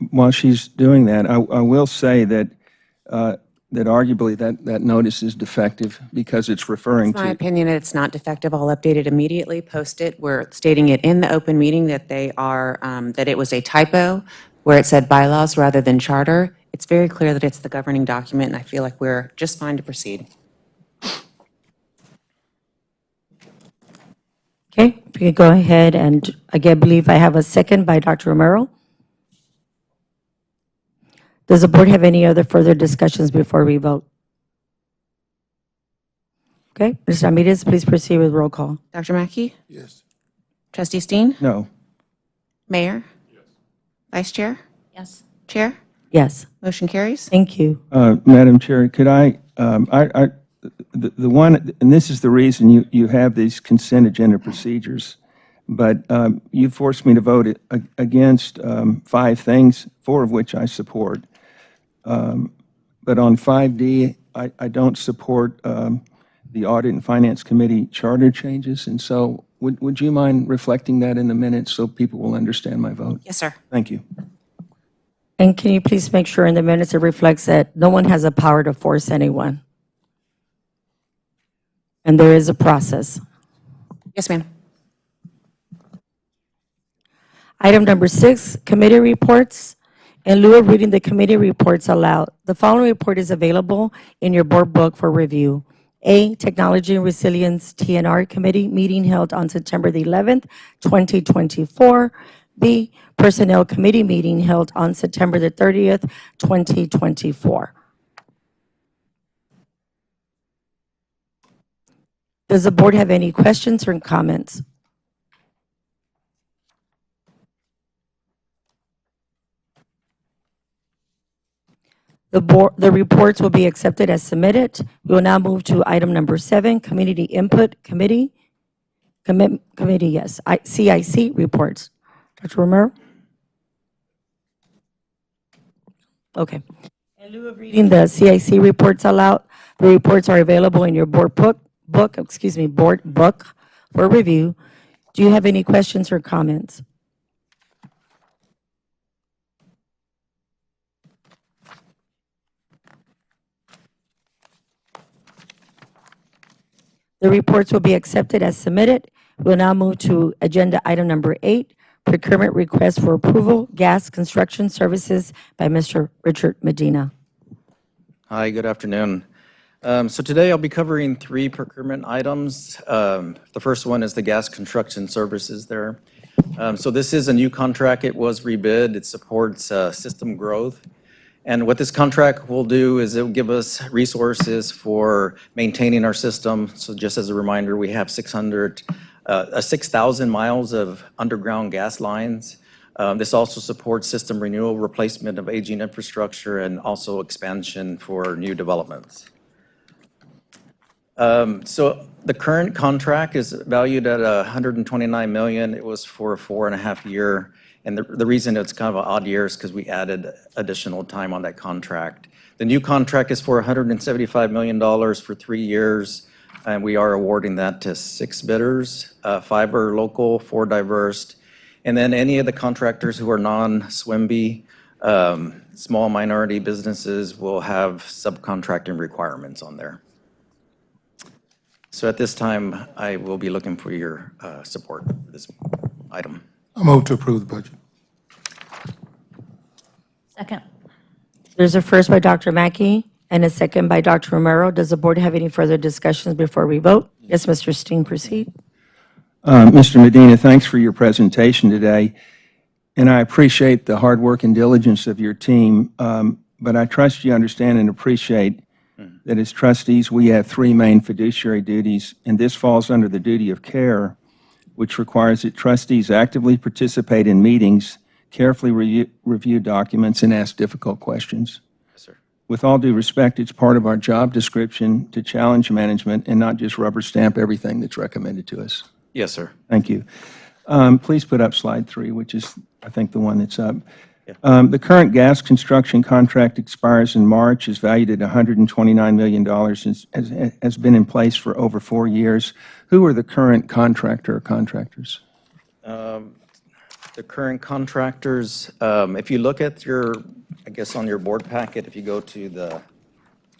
while she's doing that, I will say that arguably that notice is defective because it's referring It's my to, opinion that it's not defective. I'll update it immediately, post it. We're stating it in the open meeting that they are, that it was a typo where it said bylaws rather than charter. It's very clear that it's the governing document, and I feel like we're just fine to proceed. Okay, we can go ahead and again, believe I have a second by Dr. Romero. Does the board have any other further discussions before we vote? Okay, Mr. Ramirez, please proceed with roll call. Dr. Mackey? Yes. Trustee Steen? no. Mayor? Vice Chair? Yes. Chair? Yes, Motion carries. thank you. Madam Chair, could the one, and this is the reason you have these consent agenda procedures, but you forced me to vote against 5 things, 4 of which I support. But on 5D, I don't support the Audit and Finance Committee charter changes, and so would you mind reflecting that in the minutes so people will understand my vote? Yes, sir. Thank you. And can you please make sure in the minutes it reflects that no one has a power to force anyone? And there is a process. Yes, ma'am. Item number 6, committee reports. In lieu of reading the committee reports aloud, the following report is available in your board book for review. A, Technology and Resilience TNR Committee meeting held on September the 11th, 2024. B, Personnel Committee meeting held on September the 30th, 2024. Does the board have any questions or comments? The reports will be accepted as submitted. We will now move to item number 7, Community Input Committee. Committee, yes, CIC reports. Dr. Romero? Okay. In lieu of reading the CIC reports aloud, the reports are available in your board book for review. Do you have any questions or comments? The reports will be accepted as submitted. We'll now move to agenda item number 8, procurement request for approval, gas construction services by Mr. Richard Medina. Hi, good afternoon. So today I'll be covering 3 procurement items. The first one is the gas construction services there. So this is a new contract. It was rebid. It supports system growth. And what this contract will do is it will give us resources for maintaining our system. So just as a reminder, we have 6,000 miles of underground gas lines. This also supports system renewal, replacement of aging infrastructure, and also expansion for new developments. So the current contract is valued at $129 million. It was for a 4.5-year. And the reason it's kind of an odd year is because we added additional time on that contract. The new contract is for $175 million for 3 years, and we are awarding that to 6 bidders. 5 are local, 4 diverse. And then any of the contractors who are non-SWMB, small minority businesses, will have subcontracting requirements on there. So at this time, I will be looking for your support for this item. I move to approve the budget. Second. There's a first by Dr. Mackey and a second by Dr. Romero. Does the board have any further discussions before we vote? Yes, Mr. Steen, proceed. Mr. Medina, thanks for your presentation today, and I appreciate the hard work and diligence of your team, but I trust you understand and appreciate that as trustees, we have 3 main fiduciary duties, and this falls under the duty of care, which requires that trustees actively participate in meetings, carefully review documents, and ask difficult questions. Yes, sir. With all due respect, it's part of our job description to challenge management and not just rubber stamp everything that's recommended to us. Yes, sir. Thank you. Please put up slide 3, which is, I think, the one that's up. Yeah. The current gas construction contract expires in March, is valued at $129 million, and has been in place for over 4 years. Who are the current contractor or contractors? The current contractors, if you look at your, I guess on your board packet, if you go to the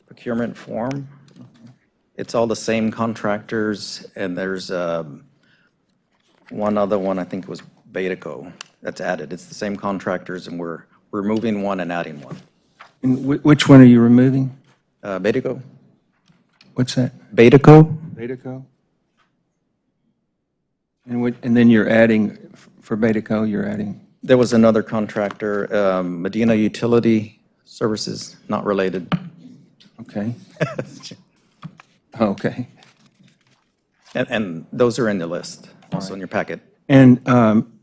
procurement form. It's all the same contractors, and there's one other one, I think it was Betaco, that's added. It's the same contractors, and we're removing one and adding one. And which one are you removing? Betaco? What's that? Betaco? Betaco? And then you're adding, for Betaco, you're adding? There was another contractor, Medina Utility Services, not related. Okay. Okay. And those are in the list, also in your packet. And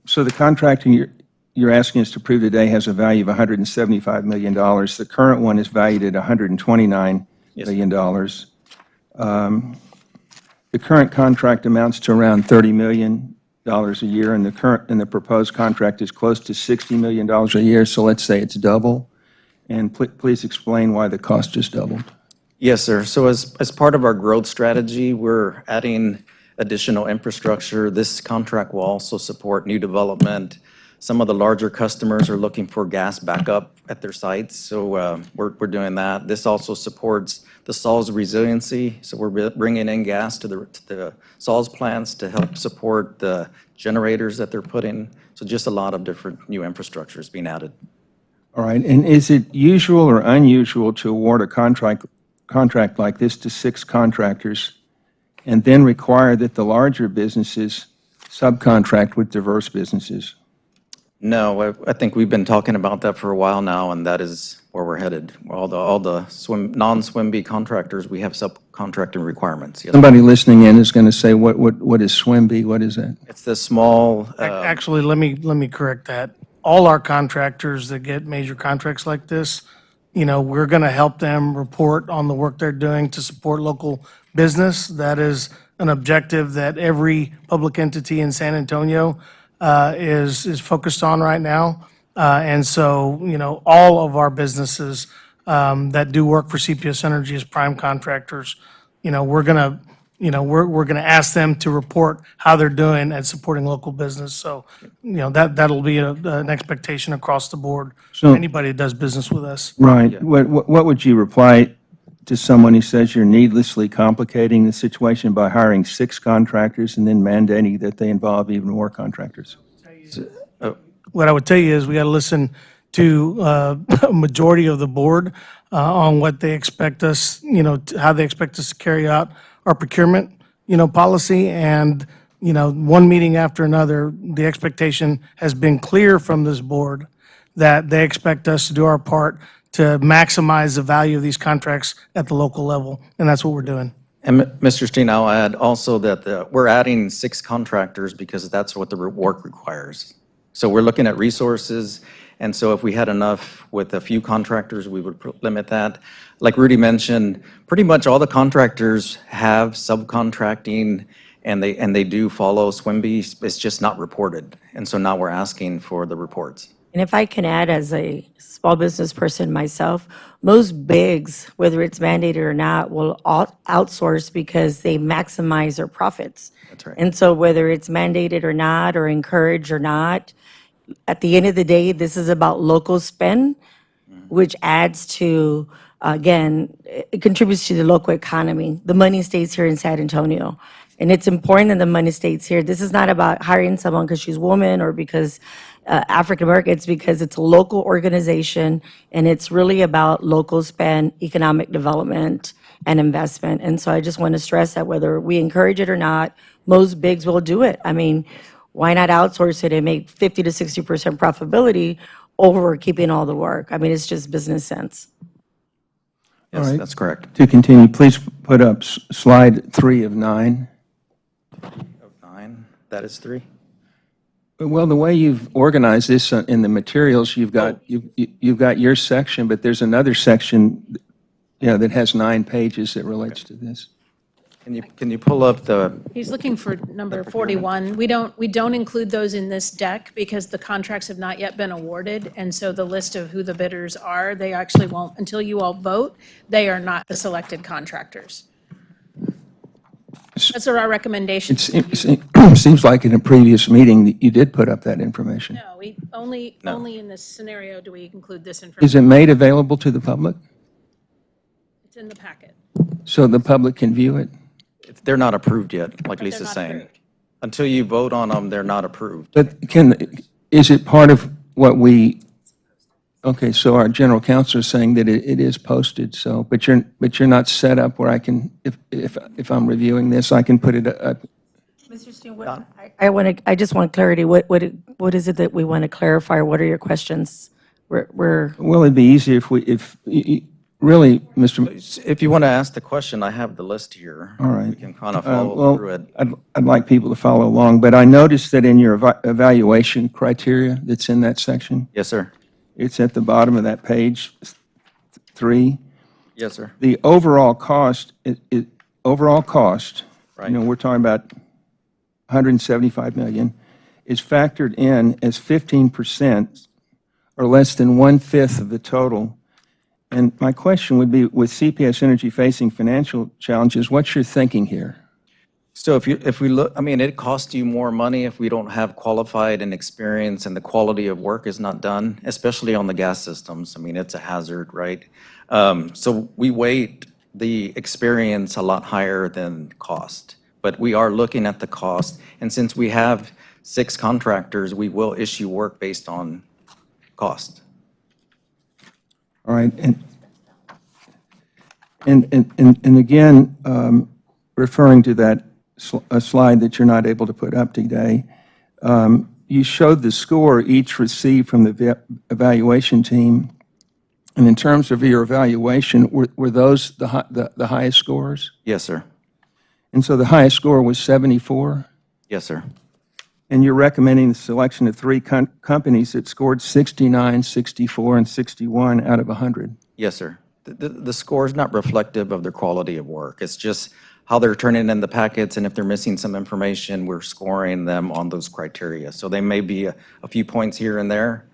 so the contract you're asking us to approve today has a value of $175 million. The current one is valued at $129 million. The current contract amounts to around $30 million a year, and the proposed contract is close to $60 million a year, so let's say it's double. And please explain why the cost just doubled. Yes, sir. So as part of our growth strategy, we're adding additional infrastructure. This contract will also support new development. Some of the larger customers are looking for gas backup at their sites, so we're doing that. This also supports the SAWS resiliency, so we're bringing in gas to the SAWS plants to help support the generators that they're putting. So just a lot of different new infrastructures being added. All right, and is it usual or unusual to award a contract like this to 6 contractors and then require that the larger businesses subcontract with diverse businesses? No, I think we've been talking about that for a while now, and that is where we're headed. All the non-SWMB contractors, we have subcontracting requirements. Yes. Somebody listening in is going to say, what is SWMB? What is that? It's the small, Actually, let me correct that. All our contractors that get major contracts like this, we're going to help them report on the work they're doing to support local business. That is an objective that every public entity in San Antonio is focused on right now. And so, all of our businesses that do work for CPS Energy as prime contractors, we're going to ask them to report how they're doing at supporting local business. So, that'll be an expectation across the board for anybody that does business with us. Right. What would you reply to someone who says you're needlessly complicating the situation by hiring 6 contractors and then mandating that they involve even more contractors? What I would tell you is we got to listen to a majority of the board on what they expect us, how they expect us to carry out our procurement, policy. And, one meeting after another, the expectation has been clear from this board that they expect us to do our part to maximize the value of these contracts at the local level. And that's what we're doing. and Mr. Steen, I'll add also that we're adding 6 contractors because that's what the work requires. So we're looking at resources, and so if we had enough with a few contractors, we would limit that. Like Rudy mentioned, pretty much all the contractors have subcontracting, and they do follow SWMB. It's just not reported, and so now we're asking for the reports. And if I can add, as a small business person myself, most bigs, whether it's mandated or not, will outsource because they maximize their profits. That's right. And so whether it's mandated or not, or encouraged or not, at the end of the day, this is about local spend, which adds to, again, it contributes to the local economy. The money stays here in San Antonio. And it's important that the money stays here. This is not about hiring someone because she's a woman or because African American. It's because it's a local organization, and it's really about local spend, economic development, and investment. And so I just want to stress that whether we encourage it or not, most bigs will do it. I mean, why not outsource it and make 50 to 60% profitability over keeping all the work? I mean, it's just business sense. Yes, All right. that's correct. To continue, please put up slide 3 of 9. Of 9, that is 3. Well, the way you've organized this in the materials, you've got your section, but there's another section, that has 9 pages that relates to this. Can you pull up the, He's looking for number 41. We don't include those in this deck because the contracts have not yet been awarded. And so the list of who the bidders are, they actually won't, until you all vote, they are not the selected contractors. That's our recommendation. It seems like in a previous meeting that you did put up that information. No, we only in this scenario do we include this Is information. it made available to the public? It's in the packet. So the public can view it? They're not approved yet, like they're Lisa's not saying. approved. Until you vote on them, they're not approved. But is it part of what okay, so our general counsel is saying that it is posted, so, but you're not set up where I can, if I'm reviewing this, I can put it up. Mr. Steen, I just want clarity. What is it that we want to clarify? What are your questions? Well, it'd be easier really, Mr. If you want to ask the question, I have the list here. All right. We can kind of follow through it. I'd like people to follow along, but I noticed that in your evaluation criteria that's in that section, Yes, sir. it's at the bottom of that page, 3. Yes, sir. The overall cost, overall cost, Right. we're talking about 175 million, is factored in as 15% or less than 1/5 of the total. And my question would be, with CPS Energy facing financial challenges, what's your thinking here? So if we look, I mean, it costs you more money if we don't have qualified and experience and the quality of work is not done, especially on the gas systems. I mean, it's a hazard, right? So we weight the experience a lot higher than cost. But we are looking at the cost. And since we have 6 contractors, we will issue work based on cost. All right, and again, referring to that a slide that you're not able to put up today, you showed the score each received from the evaluation team, and in terms of your evaluation, were those the highest scores? Yes, sir. And so the highest score was 74? Yes, sir. And you're recommending the selection of 3 companies that scored 69, 64, and 61 out of 100? Yes, sir. The score is not reflective of their quality of work. It's just how they're turning in the packets, and if they're missing some information, we're scoring them on those criteria. So they may be a few points here and there,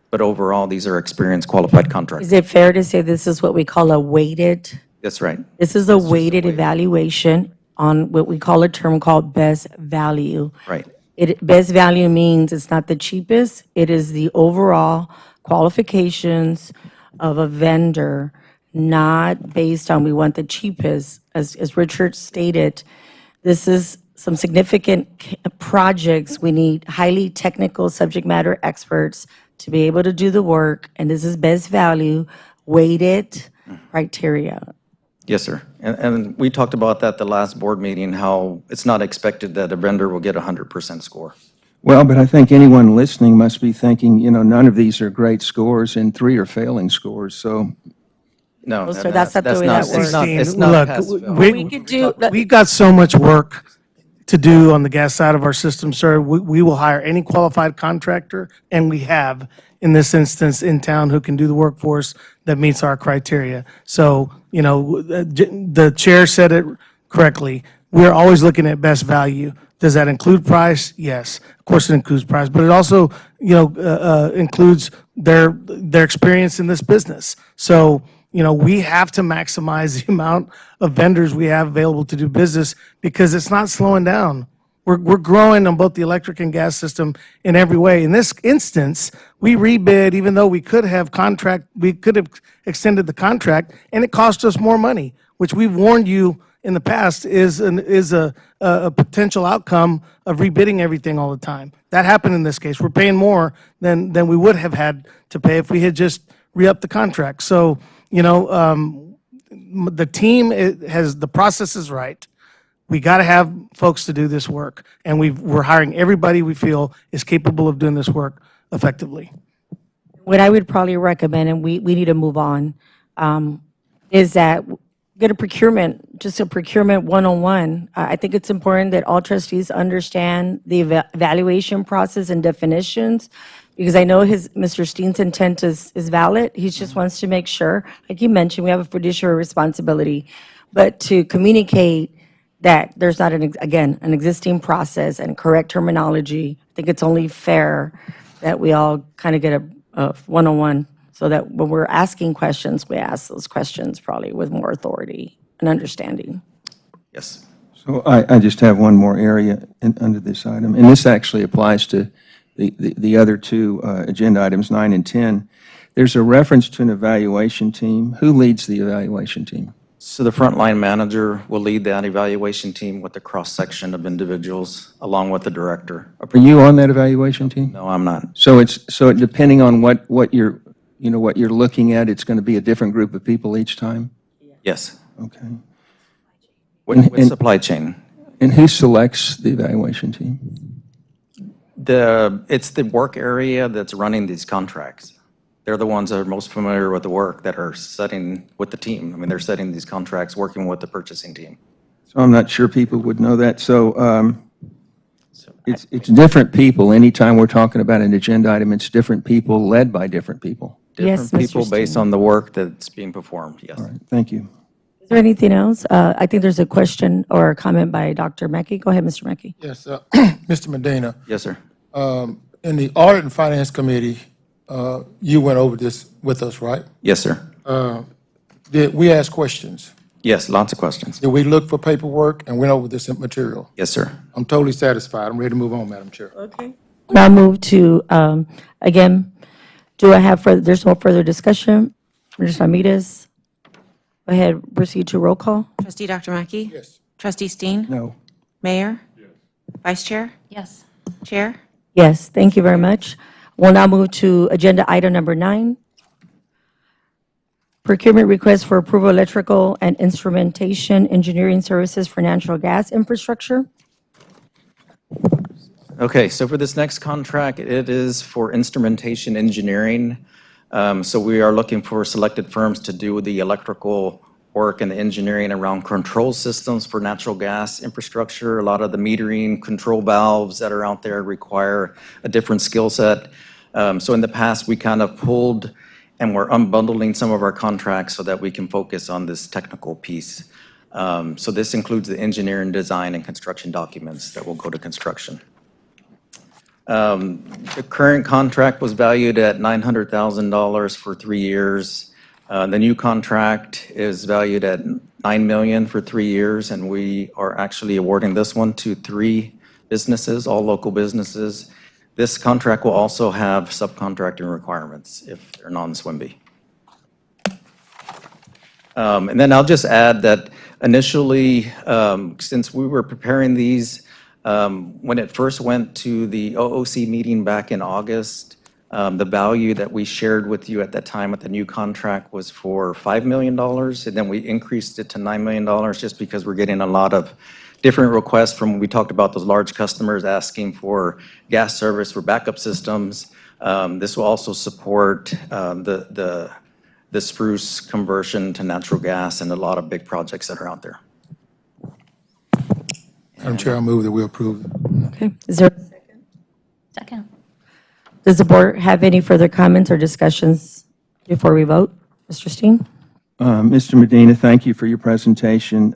but overall, these are experienced, qualified contractors. Is it fair to say this is what we call a weighted? That's right. This is a weighted evaluation on what we call a term called best value. Right. Best value means it's not the cheapest, it is the overall qualifications of a vendor, not based on we want the cheapest. As Richard stated, this is some significant projects. We need highly technical subject matter experts to be able to do the work, and this is best value weighted criteria. Yes, sir. And we talked about that the last board meeting, how it's not expected that a vendor will get a 100% score. Well, but I think anyone listening must be thinking, none of these are great scores and 3 are failing scores, so. No, No, sir, that's not the way that works. It's not Look, pass-fail. We could do, we've got so much work to do on the gas side of our system, sir. We will hire any qualified contractor, and we have, in this instance, in town, who can do the work for us that meets our criteria. So, the chair said it correctly. We're always looking at best value. Does that include price? Yes, of course it includes price, but it also, includes their experience in this business. So, we have to maximize the amount of vendors we have available to do business because it's not slowing down. We're growing on both the electric and gas system in every way. In this instance, we rebid, even though we could have extended the contract, and it cost us more money, which we've warned you in the past is a potential outcome of rebidding everything all the time. That happened in this case. We're paying more than we would have had to pay if we had just re-upped the contract. So, the team has, the process is right. We got to have folks to do this work, and we're hiring everybody we feel is capable of doing this work effectively. what I would probably recommend, and we need to move on, is that get a procurement, just a procurement 101. I think it's important that all trustees understand the evaluation process and definitions, because I know Mr. Steen's intent is valid. He just wants to make sure, like you mentioned, we have a fiduciary responsibility, but to communicate that there's not, again, an existing process and correct terminology. I think it's only fair that we all kind of get a 101, so that when we're asking questions, we ask those questions probably with more authority and understanding. Yes. So I just have one more area under this item, and this actually applies to the other two agenda items, 9 and 10. There's a reference to an evaluation team. Who leads the evaluation team? So the frontline manager will lead that evaluation team with a cross-section of individuals, along with the director. Are you on that evaluation team? No, I'm not. So depending on what you're, what you're looking at, it's going to be a different group of people each time? Yes, Okay. with supply chain. And who selects the evaluation team? It's the work area that's running these contracts. They're the ones that are most familiar with the work that are setting with the team. I mean, they're setting these contracts, working with the purchasing team. So I'm not sure people would know that. So it's different people. Anytime we're talking about an agenda item, it's different people led by different people. Yes, Different Mr. people based Steen. on the work that's being performed, yes. All right, thank you. Is there anything else? I think there's a question or a comment by Dr. Mackey. Go ahead, Mr. Mackey. Yes, Mr. Medina, Yes, sir. in the Audit and Finance Committee, you went over this with us, right? Yes, sir. Did we ask questions? Yes, lots of questions. Did we look for paperwork and went over this material? Yes, sir. I'm totally satisfied. I'm ready to move on, Madam Chair. Okay. Now move to, again, do I have further, there's no further discussion? Mr. Ramirez, go ahead, proceed to roll call. Trustee Dr. Mackey? Yes. Trustee Steen? No. Mayor? Vice Chair? Yes. Chair? Yes, thank you very much. We'll now move to agenda item number 9. Procurement request for approval electrical and instrumentation engineering services for natural gas infrastructure. Okay, so for this next contract, it is for instrumentation engineering. So we are looking for selected firms to do the electrical work and the engineering around control systems for natural gas infrastructure. A lot of the metering control valves that are out there require a different skill set. So in the past, we kind of pulled and we're unbundling some of our contracts so that we can focus on this technical piece. So this includes the engineering, design, and construction documents that will go to construction. The current contract was valued at $900,000 for 3 years. The new contract is valued at $9 million for 3 years, and we are actually awarding this one to 3 businesses, all local businesses. This contract will also have subcontracting requirements if they're non-SWIMBY. And then I'll just add that initially, since we were preparing these, when it first went to the OOC meeting back in August, the value that we shared with you at that time with the new contract was for $5 million, and then we increased it to $9 million just because we're getting a lot of different requests from, we talked about those large customers asking for gas service for backup systems. This will also support the spruce conversion to natural gas and a lot of big projects that are out there. Madam Chair, I move that we approve. Okay, is there, Second. does the board have any further comments or discussions before we vote? Mr. Steen? Mr. Medina, thank you for your presentation.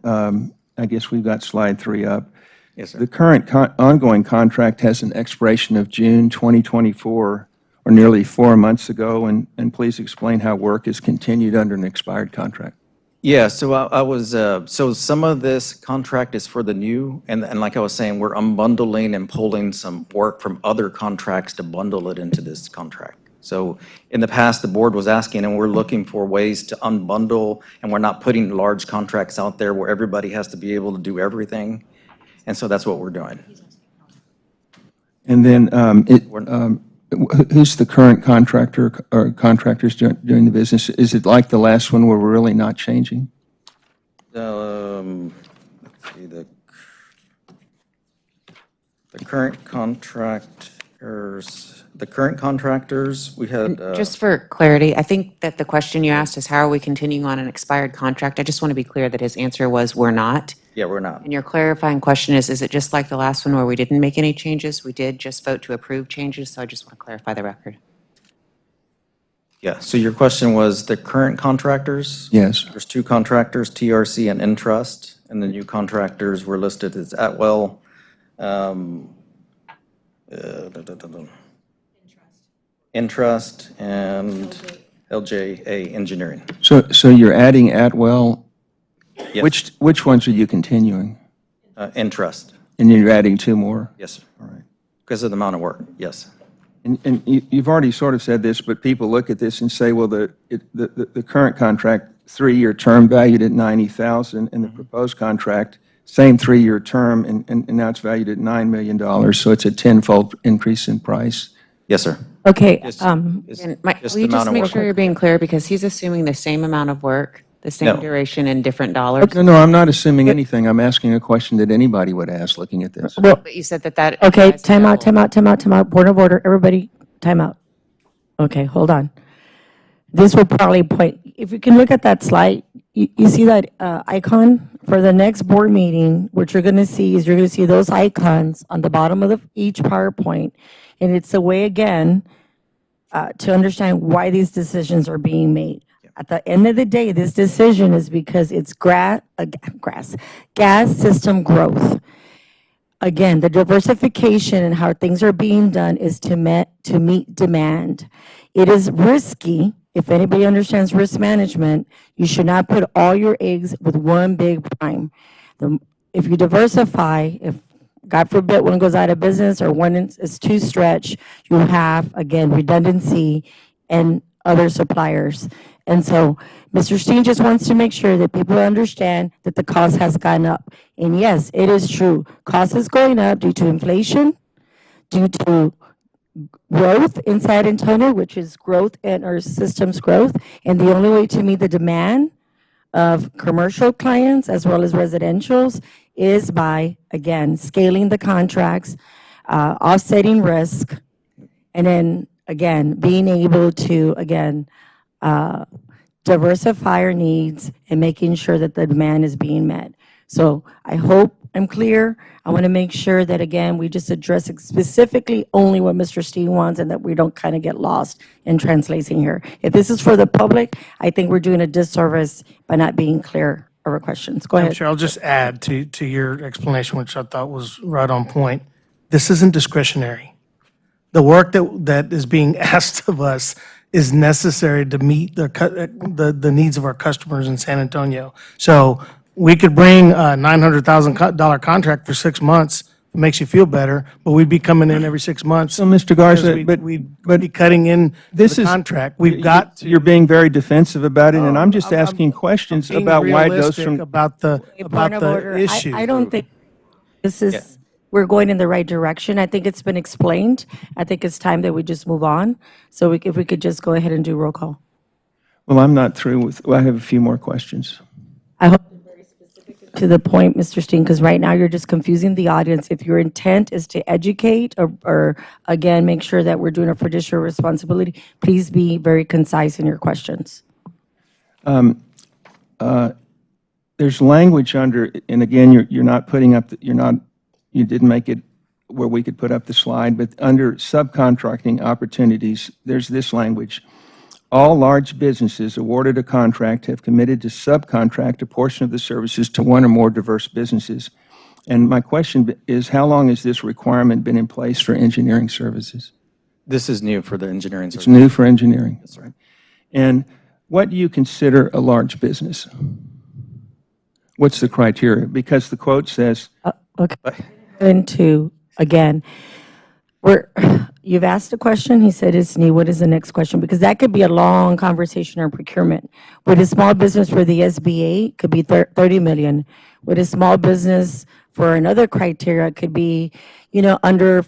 I guess we've got slide 3 up. Yes, sir. The current ongoing contract has an expiration of June 2024, or nearly 4 months ago, and please explain how work is continued under an expired contract. Yeah, so I was, so some of this contract is for the new, and like I was saying, we're unbundling and pulling some work from other contracts to bundle it into this contract. So in the past, the board was asking, and we're looking for ways to unbundle, and we're not putting large contracts out there where everybody has to be able to do everything. And so that's what we're doing. And then who's the current contractor or contractors doing the business? Is it like the last one where we're really not changing? Let's see, the current contractors, we had. Just for clarity, I think that the question you asked is how are we continuing on an expired contract? I just want to be clear that his answer was we're not. Yeah, we're not. And your clarifying question is it just like the last one where we didn't make any changes? We did just vote to approve changes, so I just want to clarify the record. Yeah, so your question was the current contractors? Yes. There's 2 contractors, TRC and Entrust, and the new contractors were listed as Atwell. Entrust and LJA Engineering. So you're adding Atwell. Yes. Which ones are you continuing? Entrust. And you're adding 2 more? Yes, sir. All right. Because of the amount of work, yes. And you've already sort of said this, but people look at this and say, well, the current contract 3-year term valued at $90,000, and the proposed contract, same 3-year term, and now it's valued at $9 million, so it's a tenfold increase in price. Yes, sir. Okay, Just And Mike, just will you the amount just of make work. sure you're being clear, because he's assuming the same amount of work, the same No. duration, and different dollars? No, I'm not assuming anything. I'm asking a question that anybody would ask looking at this. well, But you said that okay, applies to double. time out, point of order, everybody, time out. Okay, hold on. This will probably point, if you can look at that slide, you see that icon? For the next board meeting, what you're gonna see is you're gonna see those icons on the bottom of each PowerPoint. And it's a way, again, to understand why these decisions are being made. At the end of the day, this decision is because it's gas system growth. Again, the diversification and how things are being done is to meet demand. It is risky. If anybody understands risk management, you should not put all your eggs with one big prime. If you diversify, if God forbid one goes out of business or one is too stretched, you have, again, redundancy and other suppliers. And so Mr. Steen just wants to make sure that people understand that the cost has gone up. And yes, it is true. Cost is going up due to inflation, due to growth in San Antonio, which is growth in our system's growth. And the only way to meet the demand of commercial clients as well as residentials is by, again, scaling the contracts, offsetting risk, and then, again, being able to, again, diversify our needs and making sure that the demand is being met. So I hope I'm clear. I want to make sure that, again, we just address specifically only what Mr. Steen wants and that we don't kind of get lost in translating here. If this is for the public, I think we're doing a disservice by not being clear of our questions. Go I'm ahead. sure I'll just add to your explanation, which I thought was right on point. This isn't discretionary. The work that is being asked of us is necessary to meet the needs of our customers in San Antonio. So we could bring a $900,000 contract for 6 months. It makes you feel better, but we'd be coming in every 6 months. So, Mr. Garza, because we'd be cutting in this the is- contract. We've got to. You're being very defensive about it, and I'm just asking questions being about why it goes realistic from. about the Point of order. issue. I don't think this is, we're going in the right direction. I think it's been explained. I think it's time that we just move on. So if we could just go ahead and do roll call. Well, I'm not through with, I have a few more questions. I hope you're very specific to the point, Mr. Steen, because right now you're just confusing the audience. If your intent is to educate or again, make sure that we're doing a fiduciary responsibility, please be very concise in your questions. There's language under, and again, you're not putting up, you didn't make it where we could put up the slide, but under subcontracting opportunities, there's this language. All large businesses awarded a contract have committed to subcontract a portion of the services to one or more diverse businesses. And my question is, how long has this requirement been in place for engineering services? This is new for the engineering It's service. new for engineering. That's right. And what do you consider a large business? What's the criteria? Because the quote says, Okay. Into, again, you've asked a question, he said it's new, what is the next question? Because that could be a long conversation on procurement. With a small business for the SBA, could be 30 million. With a small business for another criteria, could be, under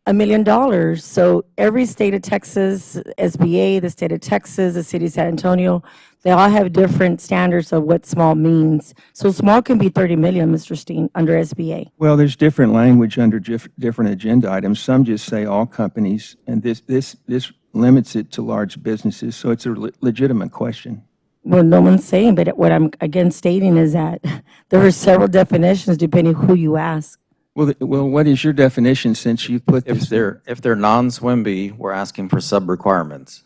$1 million. So every state of Texas, SBA, the state of Texas, the city of San Antonio, they all have different standards of what small means. So small can be 30 million, Mr. Steen, under SBA. well, there's different language under different agenda items. Some just say all companies, and this limits it to large businesses, so it's a legitimate question. Well, no one's saying, but what I'm again stating is that there are several definitions depending who you ask. Well, what is your definition since you put this? If they're non-SWIMBY, we're asking for sub-requirements.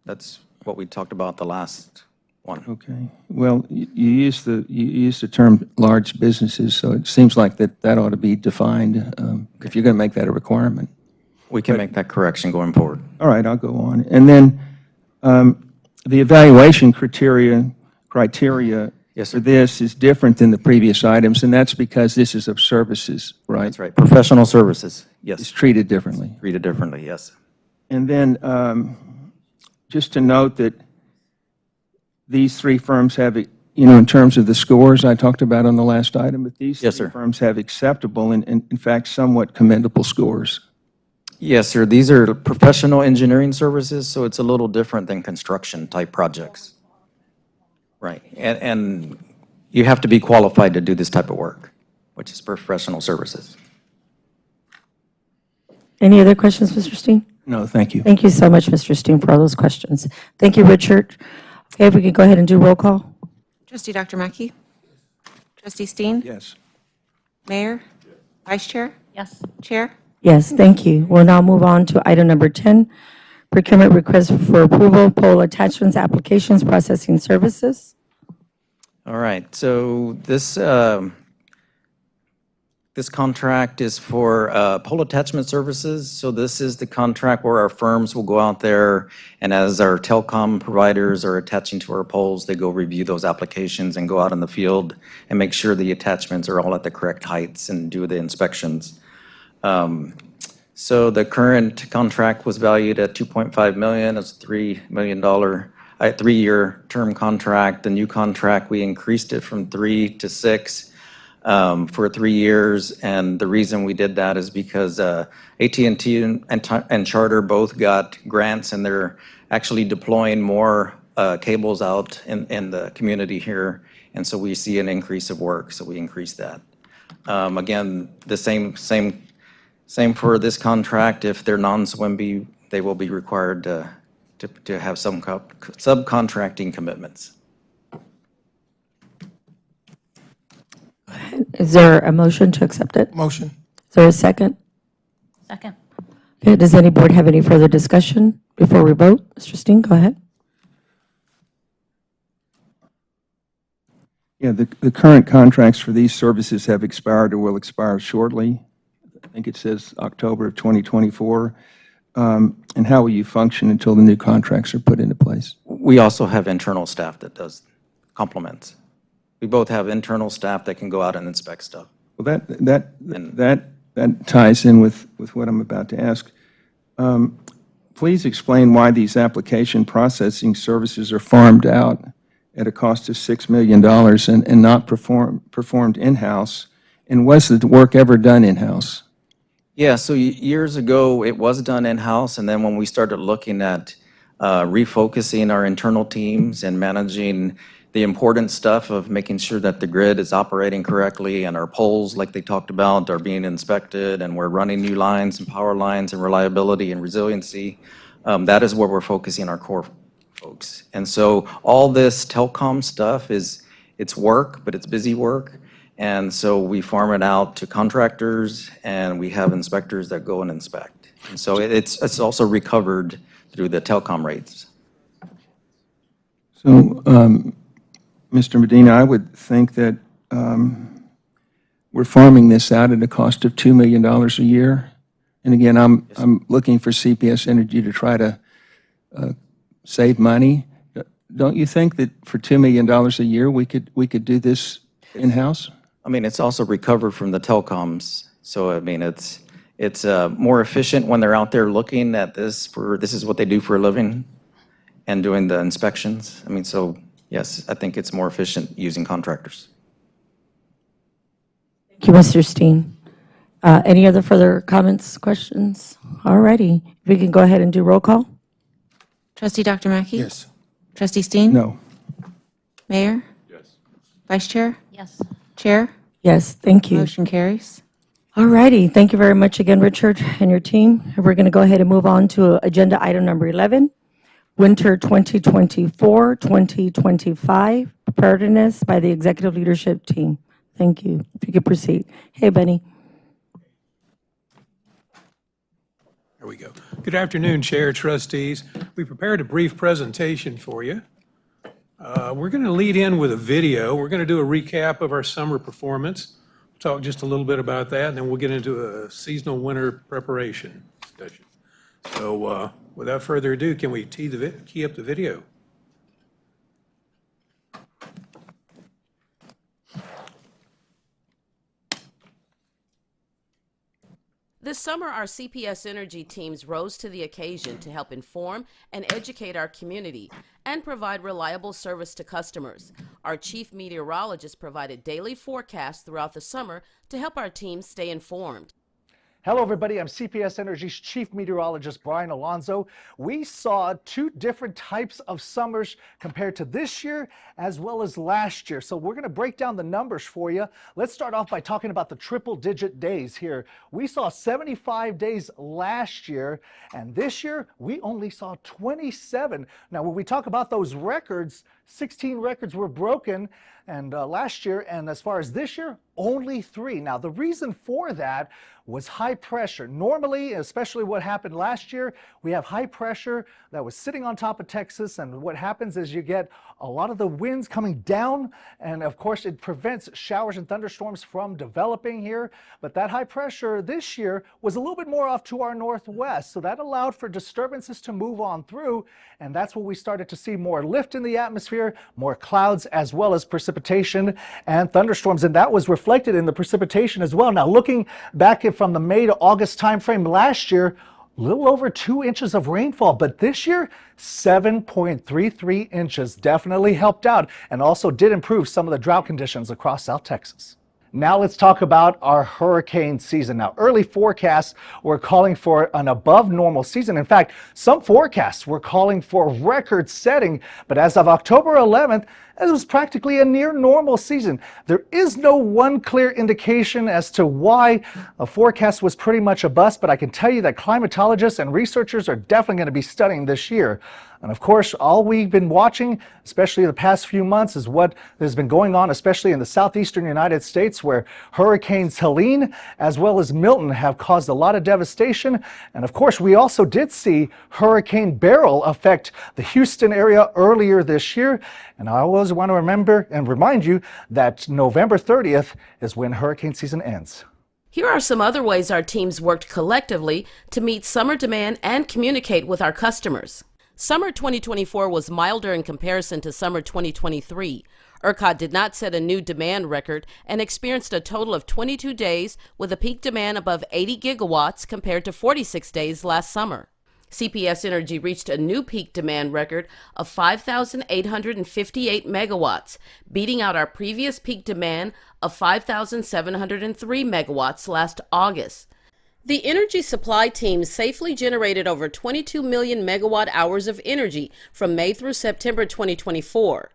That's what we talked about the last one. Okay. Well, you use the term large businesses, so it seems like that ought to be defined if you're going to make that a requirement. We can make that correction going forward. All right, I'll go on. And then the evaluation criteria Yes, for sir. this is different than the previous items, and that's because this is of services, right? That's right. Professional services, It's yes. treated differently. Treated differently, yes. And then just to note that these three firms have, in terms of the scores I talked about on the last item, but these Yes, three sir. firms have acceptable and, in fact, somewhat commendable scores. Yes, sir. These are professional engineering services, so it's a little different than construction-type projects. Right. And you have to be qualified to do this type of work, which is professional services. Any other questions, Mr. Steen? No, thank you. Thank you so much, Mr. Steen, for all those questions. Thank you, Richard. Okay, if we could go ahead and do roll call. Trustee Dr. Mackey? Trustee Steen? Yes. Mayor? Vice Chair? Yes. Chair? Yes, thank you. We'll now move on to item number 10, procurement request for approval, pole attachments, applications, processing services. All right, so this contract is for pole attachment services. So this is the contract where our firms will go out there, and as our telecom providers are attaching to our poles, they go review those applications and go out in the field and make sure the attachments are all at the correct heights and do the inspections. So the current contract was valued at $2.5 million. It's a $3 million, 3-year term contract. The new contract, we increased it from 3 to 6 for 3 years. And the reason we did that is because AT&T and Charter both got grants, and they're actually deploying more cables out in the community here. And so we see an increase of work, so we increased that. Again, the same for this contract. If they're non-SWIMBY, they will be required to have some subcontracting commitments. Is there a motion to accept it? Motion. Is there a second? Second. Okay, does any board have any further discussion before we vote? Mr. Steen, go ahead. Yeah, the current contracts for these services have expired or will expire shortly. I think it says October of 2024. And how will you function until the new contracts are put into place? We also have internal staff that does complements. We both have internal staff that can go out and inspect stuff. Well, that ties in with what I'm about to ask. Please explain why these application processing services are farmed out at a cost of $6 million and not performed in-house. And was the work ever done in-house? Yeah, so years ago, it was done in-house, and then when we started looking at refocusing our internal teams and managing the important stuff of making sure that the grid is operating correctly and our poles, like they talked about, are being inspected, and we're running new lines and power lines and reliability and resiliency, that is where we're focusing our core folks. And so all this telecom stuff it's work, but it's busy work. And so we farm it out to contractors, and we have inspectors that go and inspect. And so it's also recovered through the telecom rates. So, Mr. Medina, I would think that we're farming this out at a cost of $2 million a year. And again, I'm looking for CPS Energy to try to save money. Don't you think that for $2 million a year, we could do this in-house? I mean, it's also recovered from the telecoms. So, I mean, it's more efficient when they're out there looking at this is what they do for a living and doing the inspections. I mean, so yes, I think it's more efficient using contractors. Thank you, Mr. Steen. Any other further comments, questions? All righty. We can go ahead and do roll call. Trustee Dr. Mackey? Yes. Trustee Steen? No. Mayor? Yes. Vice Chair? Yes. Chair? Yes, thank you. Motion carries. All righty. Thank you very much again, Richard, and your team. We're going to go ahead and move on to agenda item number 11, Winter 2024-2025 Preparedness by the Executive Leadership Team. Thank you. If you could proceed. Hey, Benny. There we go. Good afternoon, Chair, Trustees. We prepared a brief presentation for you. We're going to lead in with a video. We're going to do a recap of our summer performance, talk just a little bit about that, and then we'll get into a seasonal winter preparation discussion. So without further ado, can we key up the video? This summer, our CPS Energy teams rose to the occasion to help inform and educate our community and provide reliable service to customers. Our chief meteorologist provided daily forecasts throughout the summer to help our teams stay informed. Hello, everybody. I'm CPS Energy's Chief Meteorologist, Brian Alonzo. We saw two different types of summers compared to this year as well as last year. So we're going to break down the numbers for you. Let's start off by talking about the triple-digit days here. We saw 75 days last year, and this year we only saw 27. Now, when we talk about those records, 16 records were broken and last year, and as far as this year, only 3. Now, the reason for that was high pressure. Normally, especially what happened last year, we have high pressure that was sitting on top of Texas, and what happens is you get a lot of the winds coming down, and of course it prevents showers and thunderstorms from developing here. But that high pressure this year was a little bit more off to our northwest, so that allowed for disturbances to move on through, and that's when we started to see more lift in the atmosphere, more clouds, as well as precipitation and thunderstorms, and that was reflected in the precipitation as well. Now, looking back from the May to August timeframe last year, a little over 2 inches of rainfall, but this year, 7.33 inches definitely helped out and also did improve some of the drought conditions across South Texas. Now let's talk about our hurricane season. Now, early forecasts were calling for an above normal season. In fact, some forecasts were calling for record setting, but as of October 11th, it was practically a near normal season. There is no one clear indication as to why a forecast was pretty much a bust, but I can tell you that climatologists and researchers are definitely going to be studying this year. And of course, all we've been watching, especially the past few months, is what has been going on, especially in the southeastern United States, where Hurricanes Helene as well as Milton have caused a lot of devastation. And of course, we also did see Hurricane Beryl affect the Houston area earlier this year. And I always want to remember and remind you that November 30th is when hurricane season ends. Here are some other ways our teams worked collectively to meet summer demand and communicate with our customers. Summer 2024 was milder in comparison to summer 2023. ERCOT did not set a new demand record and experienced a total of 22 days with a peak demand above 80 gigawatts compared to 46 days last summer. CPS Energy reached a new peak demand record of 5,858 megawatts, beating out our previous peak demand of 5,703 megawatts last August. The energy supply team safely generated over 22 million megawatt hours of energy from May through September 2024.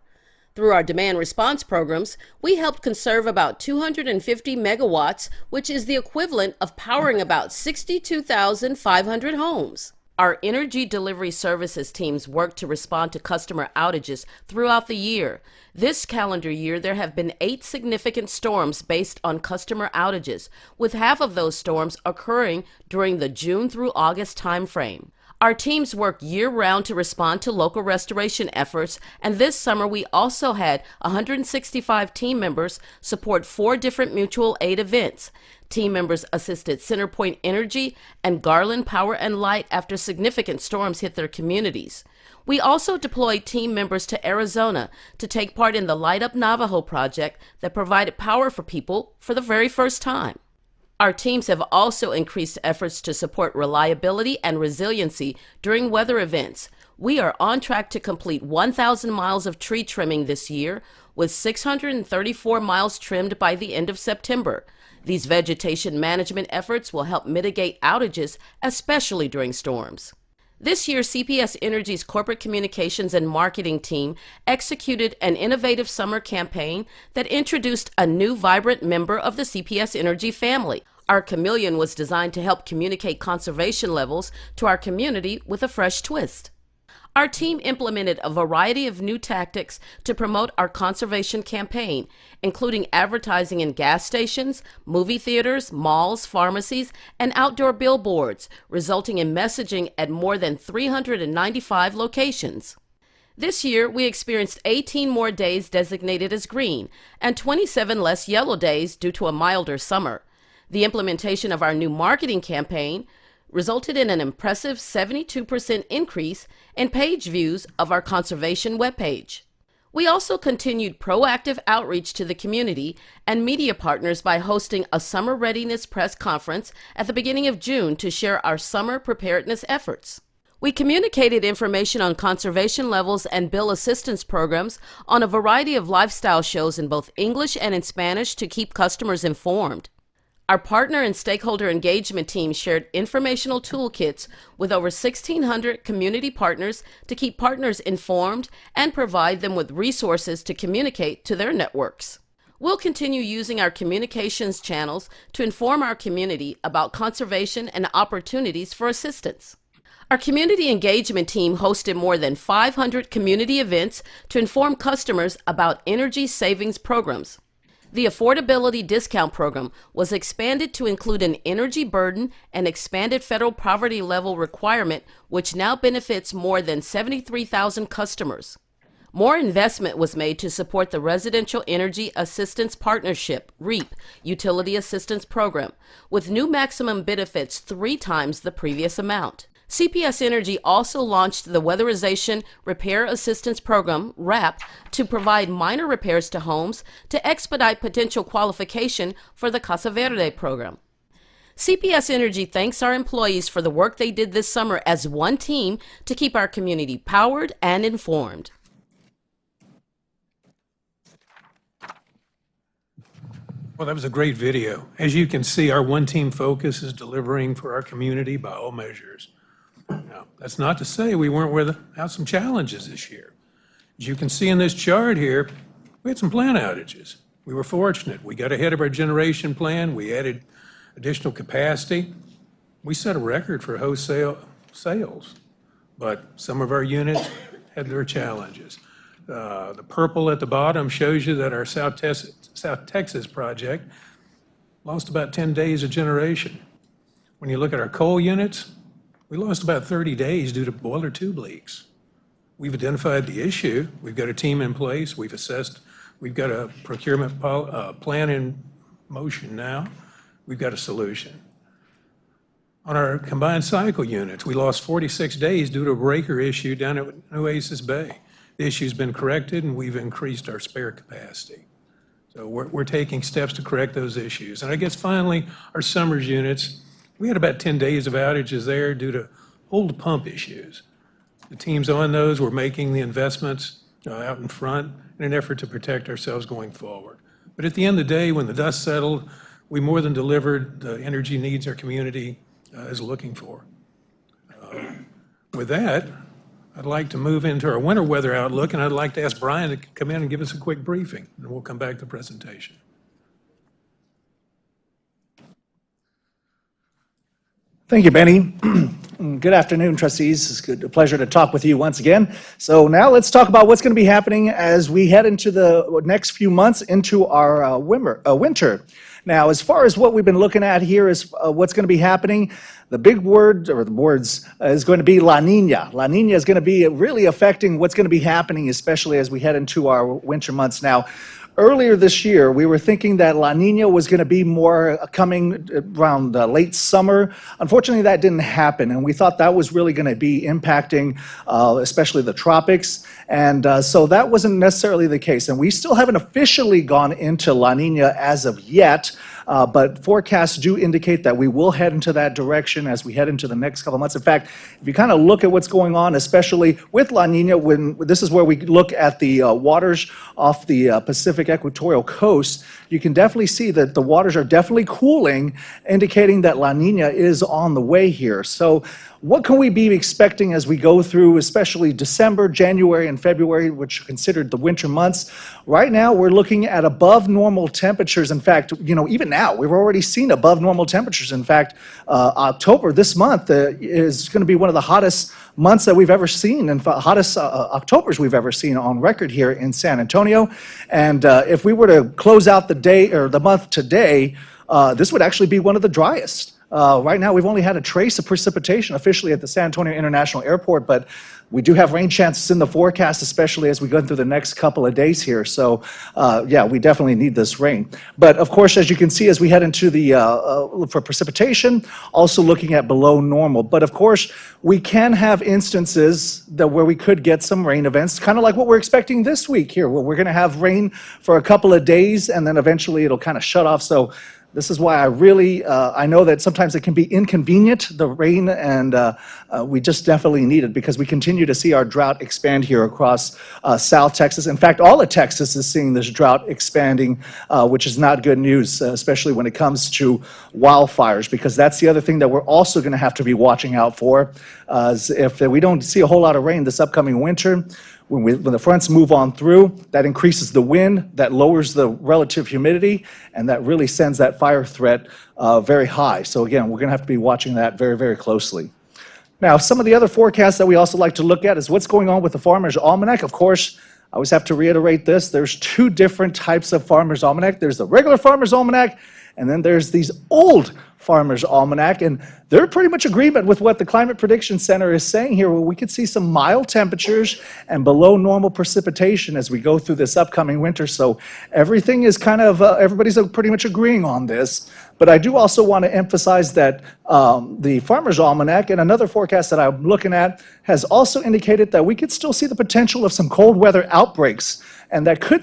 Through our demand response programs, we helped conserve about 250 megawatts, which is the equivalent of powering about 62,500 homes. Our energy delivery services teams work to respond to customer outages throughout the year. This calendar year, there have been 8 significant storms based on customer outages, with half of those storms occurring during the June through August timeframe. Our teams work year-round to respond to local restoration efforts, and this summer we also had 165 team members support 4 different mutual aid events. Team members assisted CenterPoint Energy and Garland Power and Light after significant storms hit their communities. We also deployed team members to Arizona to take part in the Light Up Navajo project that provided power for people for the very first time. Our teams have also increased efforts to support reliability and resiliency during weather events. We are on track to complete 1,000 miles of tree trimming this year, with 634 miles trimmed by the end of September. These vegetation management efforts will help mitigate outages, especially during storms. This year, CPS Energy's corporate communications and marketing team executed an innovative summer campaign that introduced a new vibrant member of the CPS Energy family. Our chameleon was designed to help communicate conservation levels to our community with a fresh twist. Our team implemented a variety of new tactics to promote our conservation campaign, including advertising in gas stations, movie theaters, malls, pharmacies, and outdoor billboards, resulting in messaging at more than 395 locations. This year, we experienced 18 more days designated as green and 27 less yellow days due to a milder summer. The implementation of our new marketing campaign resulted in an impressive 72% increase in page views of our conservation webpage. We also continued proactive outreach to the community and media partners by hosting a summer readiness press conference at the beginning of June to share our summer preparedness efforts. We communicated information on conservation levels and bill assistance programs on a variety of lifestyle shows in both English and in Spanish to keep customers informed. Our partner and stakeholder engagement team shared informational toolkits with over 1,600 community partners to keep partners informed and provide them with resources to communicate to their networks. We'll continue using our communications channels to inform our community about conservation and opportunities for assistance. Our community engagement team hosted more than 500 community events to inform customers about energy savings programs. The Affordability Discount Program was expanded to include an energy burden and expanded federal poverty level requirement, which now benefits more than 73,000 customers. More investment was made to support the Residential Energy Assistance Partnership, REAP, Utility Assistance Program, with new maximum benefits 3 times the previous amount. CPS Energy also launched the Weatherization Repair Assistance Program, WRAP, to provide minor repairs to homes to expedite potential qualification for the Casa Verde program. CPS Energy thanks our employees for the work they did this summer as one team to keep our community powered and informed. Well, that was a great video. As you can see, our one-team focus is delivering for our community by all measures. Now, that's not to say we weren't without some challenges this year. As you can see in this chart here, we had some plant outages. We were fortunate. We got ahead of our generation plan. We added additional capacity. We set a record for wholesale sales, but some of our units had their challenges. The purple at the bottom shows you that our South Texas project lost about 10 days of generation. When you look at our coal units, we lost about 30 days due to boiler tube leaks. We've identified the issue. We've got a team in place. We've assessed. We've got a procurement plan in motion now. We've got a solution. On our combined cycle units, we lost 46 days due to a breaker issue down at Oasis Bay. The issue's been corrected, and we've increased our spare capacity. So we're taking steps to correct those issues. And I guess finally, our Summers units, we had about 10 days of outages there due to hold pump issues. The teams on those were making the investments out in front in an effort to protect ourselves going forward. But at the end of the day, when the dust settled, we more than delivered the energy needs our community is looking for. With that, I'd like to move into our winter weather outlook, and I'd like to ask Brian to come in and give us a quick briefing, and we'll come back to the presentation. Thank you, Benny. Good afternoon, trustees. It's a pleasure to talk with you once again. So now let's talk about what's going to be happening as we head into the next few months into our winter. Now, as far as what we've been looking at here is what's going to be happening, the big word, or the words, is going to be La Nina. La Nina is going to be really affecting what's going to be happening, especially as we head into our winter months. Now, earlier this year, we were thinking that La Nina was going to be more coming around late summer. Unfortunately, that didn't happen, and we thought that was really going to be impacting especially the tropics, and so that wasn't necessarily the case. And we still haven't officially gone into La Nina as of yet, but forecasts do indicate that we will head into that direction as we head into the next couple of months. In fact, if you kind of look at what's going on, especially with La Nina, when this is where we look at the waters off the Pacific equatorial coast, you can definitely see that the waters are definitely cooling, indicating that La Nina is on the way here. So what can we be expecting as we go through, especially December, January, and February, which are considered the winter months? Right now, we're looking at above normal temperatures. In fact, even now, we've already seen above normal temperatures. In fact, October this month is going to be one of the hottest months that we've ever seen, and hottest Octobers we've ever seen on record here in San Antonio. And if we were to close out the day or the month today, this would actually be one of the driest Right now, we've only had a trace of precipitation officially at the San Antonio International Airport, but we do have rain chances in the forecast, especially as we go through the next couple of days here. So, yeah, we definitely need this rain. But of course, as you can see, as we head into the for precipitation, also looking at below normal. But of course, we can have instances where we could get some rain events, kind of like what we're expecting this week here, where we're going to have rain for a couple of days, and then eventually it'll kind of shut off. So this is why I really, I know that sometimes it can be inconvenient, the rain, and we just definitely need it because we continue to see our drought expand here across South Texas. In fact, all of Texas is seeing this drought expanding, which is not good news, especially when it comes to wildfires, because that's the other thing that we're also going to have to be watching out for. If we don't see a whole lot of rain this upcoming winter, when the fronts move on through, that increases the wind, that lowers the relative humidity, and that really sends that fire threat very high. So again, we're going to have to be watching that very, very closely. Now, some of the other forecasts that we also like to look at is what's going on with the Farmer's Almanac. Of course, I always have to reiterate this. There's two different types of Farmer's Almanac. There's the regular Farmer's Almanac, and then there's these old Farmer's Almanac, and they're pretty much agreement with what the Climate Prediction Center is saying here, where we could see some mild temperatures and below normal precipitation as we go through this upcoming winter. So everything is kind of, everybody's pretty much agreeing on this. But I do also want to emphasize that the Farmer's Almanac and another forecast that I'm looking at has also indicated that we could still see the potential of some cold weather outbreaks. And that could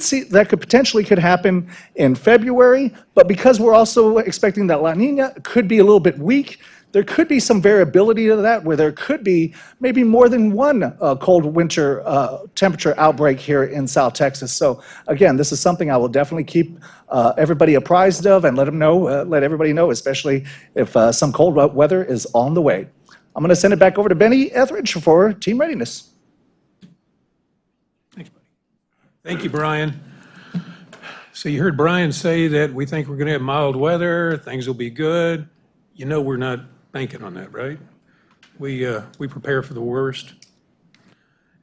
potentially happen in February, but because we're also expecting that La Nina could be a little bit weak, there could be some variability to that, where there could be maybe more than one cold winter temperature outbreak here in South Texas. So again, this is something I will definitely keep everybody apprised of and let everybody know, especially if some cold weather is on the way. I'm going to send it back over to Benny Etheridge for team readiness. Thank you, Brian. So you heard Brian say that we think we're going to have mild weather, things will be good. You know we're not banking on that, right? We prepare for the worst.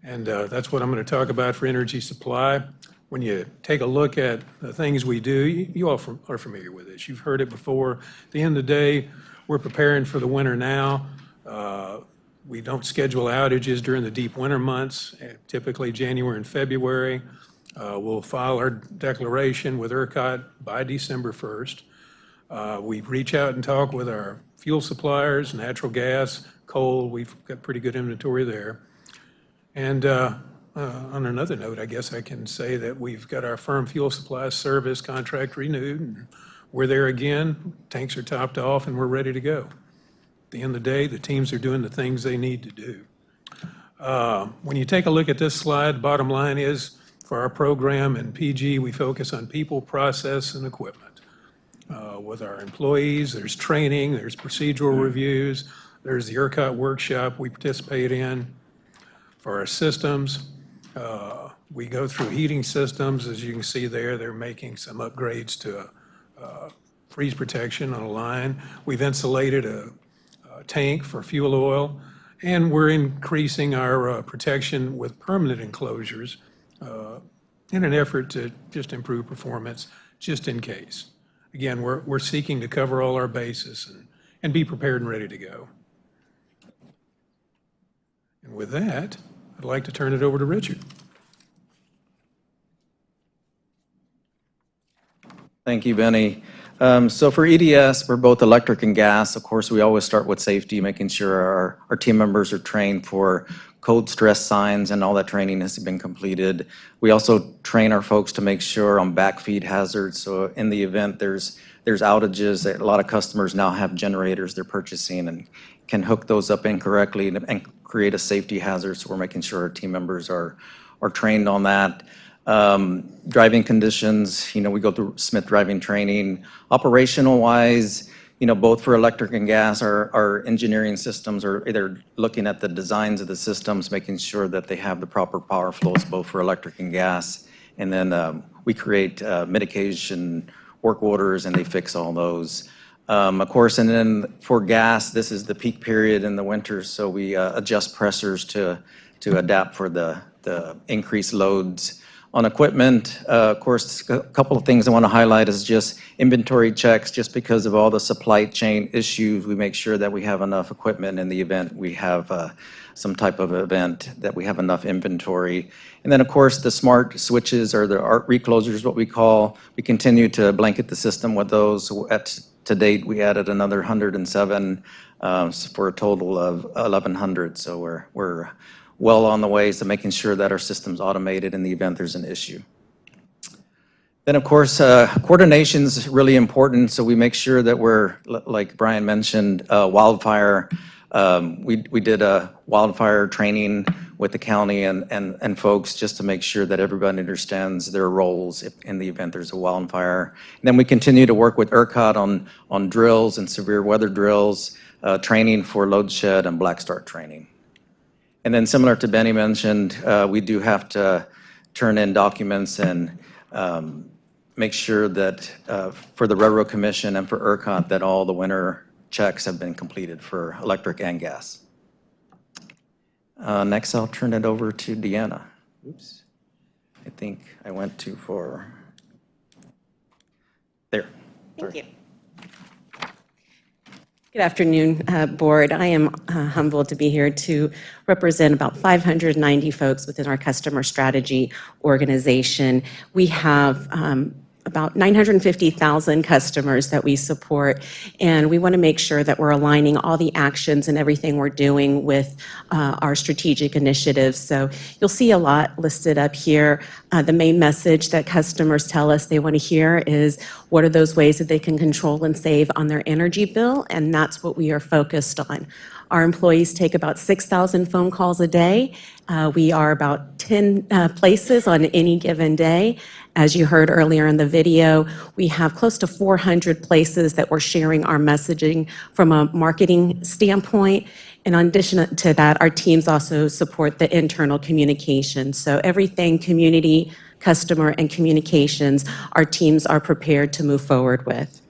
And that's what I'm going to talk about for energy supply. When you take a look at the things we do, you all are familiar with this. You've heard it before. At the end of the day, we're preparing for the winter now. We don't schedule outages during the deep winter months, typically January and February. We'll file our declaration with ERCOT by December 1st. We reach out and talk with our fuel suppliers, natural gas, coal. We've got pretty good inventory there. And on another note, I guess I can say that we've got our firm fuel supply service contract renewed. And we're there again. Tanks are topped off, and we're ready to go. At the end of the day, the teams are doing the things they need to do. When you take a look at this slide, the bottom line is, for our program in PG, we focus on people, process, and equipment. With our employees, there's training, there's procedural reviews, there's the ERCOT workshop we participate in. For our systems, we go through heating systems. As you can see there, they're making some upgrades to freeze protection on a line. We've insulated a tank for fuel oil, and we're increasing our protection with permanent enclosures in an effort to just improve performance, just in case. Again, we're seeking to cover all our bases and be prepared and ready to go. And with that, I'd like to turn it over to Richard. Thank you, Benny. So for EDS, we're both electric and gas. Of course, we always start with safety, making sure our team members are trained for code stress signs, and all that training has been completed. We also train our folks to make sure on backfeed hazards. So in the event there's outages, a lot of customers now have generators they're purchasing and can hook those up incorrectly and create a safety hazard. So we're making sure our team members are trained on that. Driving conditions, we go through Smith driving training. Operational wise, both for electric and gas, our engineering systems are either looking at the designs of the systems, making sure that they have the proper power flows, both for electric and gas. And then we create mitigation work orders, and they fix all those. Of course, and then for gas, this is the peak period in the winter, so we adjust pressures to adapt for the increased loads. On equipment, of course, a couple of things I want to highlight is just inventory checks. Just because of all the supply chain issues, we make sure that we have enough equipment in the event we have some type of event, that we have enough inventory. And then, of course, the smart switches or the ART reclosers, what we call, we continue to blanket the system with those. To date, we added another 107 for a total of 1,100. So we're well on the ways to making sure that our system's automated in the event there's an issue. Then, of course, coordination is really important, so we make sure that we're, like Brian mentioned, wildfire. We did a wildfire training with the county and folks just to make sure that everybody understands their roles in the event there's a wildfire. And then we continue to work with ERCOT on drills and severe weather drills, training for load shed and black start training. And then similar to Benny mentioned, we do have to turn in documents and make sure that for the Railroad Commission and for ERCOT that all the winter checks have been completed for electric and gas. Next, I'll turn it over to Deanna. Oops. I think I went too far. There. Thank you. Good afternoon, Board. I am humbled to be here to represent about 590 folks within our customer strategy organization. We have about 950,000 customers that we support, and we want to make sure that we're aligning all the actions and everything we're doing with our strategic initiatives. So you'll see a lot listed up here. The main message that customers tell us they want to hear is what are those ways that they can control and save on their energy bill, and that's what we are focused on. Our employees take about 6,000 phone calls a day. We are about 10 places on any given day. As you heard earlier in the video, we have close to 400 places that we're sharing our messaging from a marketing standpoint. And in addition to that, our teams also support the internal communication. So everything community, customer, and communications, our teams are prepared to move forward with.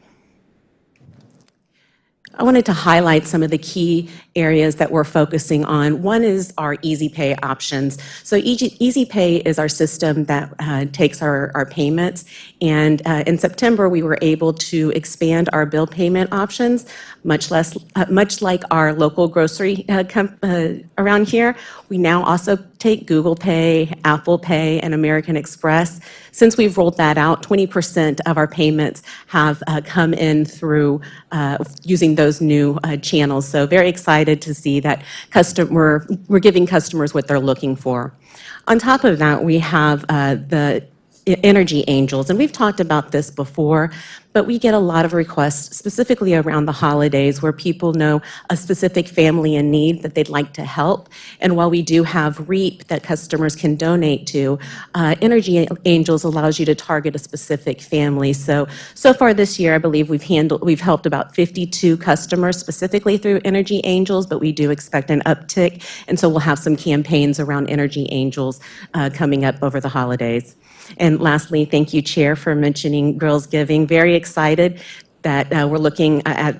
I wanted to highlight some of the key areas that we're focusing on. One is our Easy Pay options. So Easy Pay is our system that takes our payments. And in September, we were able to expand our bill payment options, much like our local grocery around here. We now also take Google Pay, Apple Pay, and American Express. Since we've rolled that out, 20% of our payments have come in through using those new channels. So very excited to see that we're giving customers what they're looking for. On top of that, we have the Energy Angels, and we've talked about this before, but we get a lot of requests specifically around the holidays where people know a specific family in need that they'd like to help. And while we do have REAP that customers can donate to, Energy Angels allows you to target a specific family. So far this year, I believe we've helped about 52 customers specifically through Energy Angels, but we do expect an uptick. And so we'll have some campaigns around Energy Angels coming up over the holidays. And lastly, thank you, Chair, for mentioning Girls Giving. Very excited that we're looking at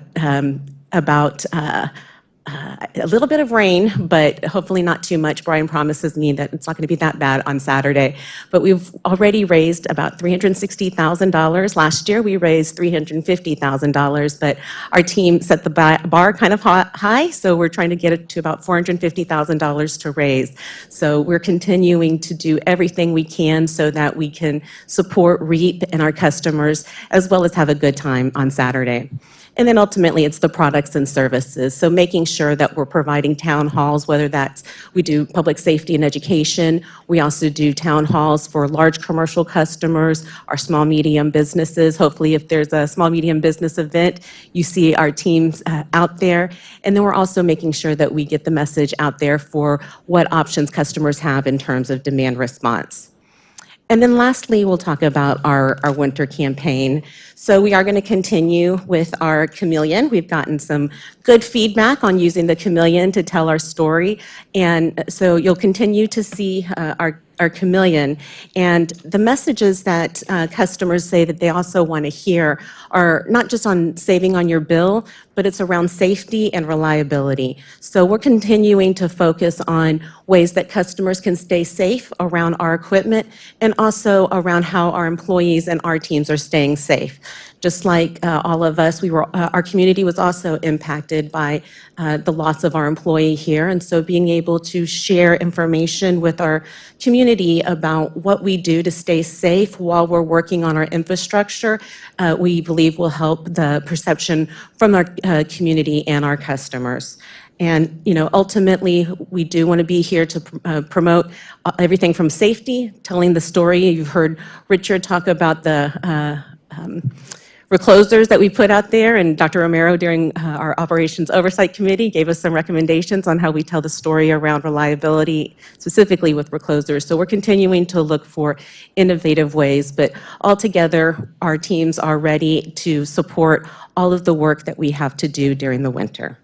about a little bit of rain, but hopefully not too much. Brian promises me that it's not going to be that bad on Saturday. But we've already raised about $360,000. Last year, we raised $350,000, but our team set the bar kind of high, so we're trying to get it to about $450,000 to raise. So we're continuing to do everything we can so that we can support REAP and our customers, as well as have a good time on Saturday. And then ultimately, it's the products and services. So making sure that we're providing town halls, whether that's we do public safety and education. We also do town halls for large commercial customers, our small, medium businesses. Hopefully, if there's a small, medium business event, you see our teams out there. And then we're also making sure that we get the message out there for what options customers have in terms of demand response. And then lastly, we'll talk about our winter campaign. So we are going to continue with our chameleon. We've gotten some good feedback on using the chameleon to tell our story. And so you'll continue to see our chameleon. And the messages that customers say that they also want to hear are not just on saving on your bill, but but it's around safety and reliability. So we're continuing to focus on ways that customers can stay safe around our equipment and also around how our employees and our teams are staying safe. Just like all of us, our community was also impacted by the loss of our employee here. And so being able to share information with our community about what we do to stay safe while we're working on our infrastructure, we believe will help the perception from our community and our customers. And, ultimately, we do want to be here to promote everything from safety, telling the story. You've heard Richard talk about the reclosers that we put out there, and Dr. Romero during our Operations Oversight Committee gave us some recommendations on how we tell the story around reliability, specifically with reclosers. So we're continuing to look for innovative ways, but altogether, our teams are ready to support all of the work that we have to do during the winter.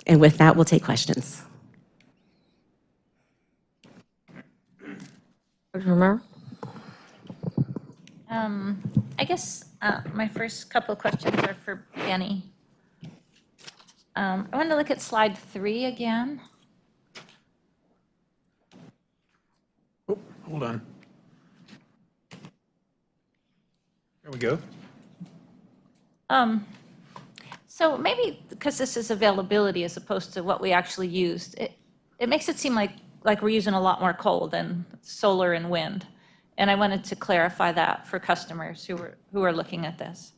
And with that, we'll take questions. Dr. Romero? I guess my first couple of questions are for Benny. I want to look at slide 3 again. Oh, hold on. There we go. So maybe because this is availability as opposed to what we actually used, it makes it seem like we're using a lot more coal than solar and wind. And I wanted to clarify that for customers who are looking at this.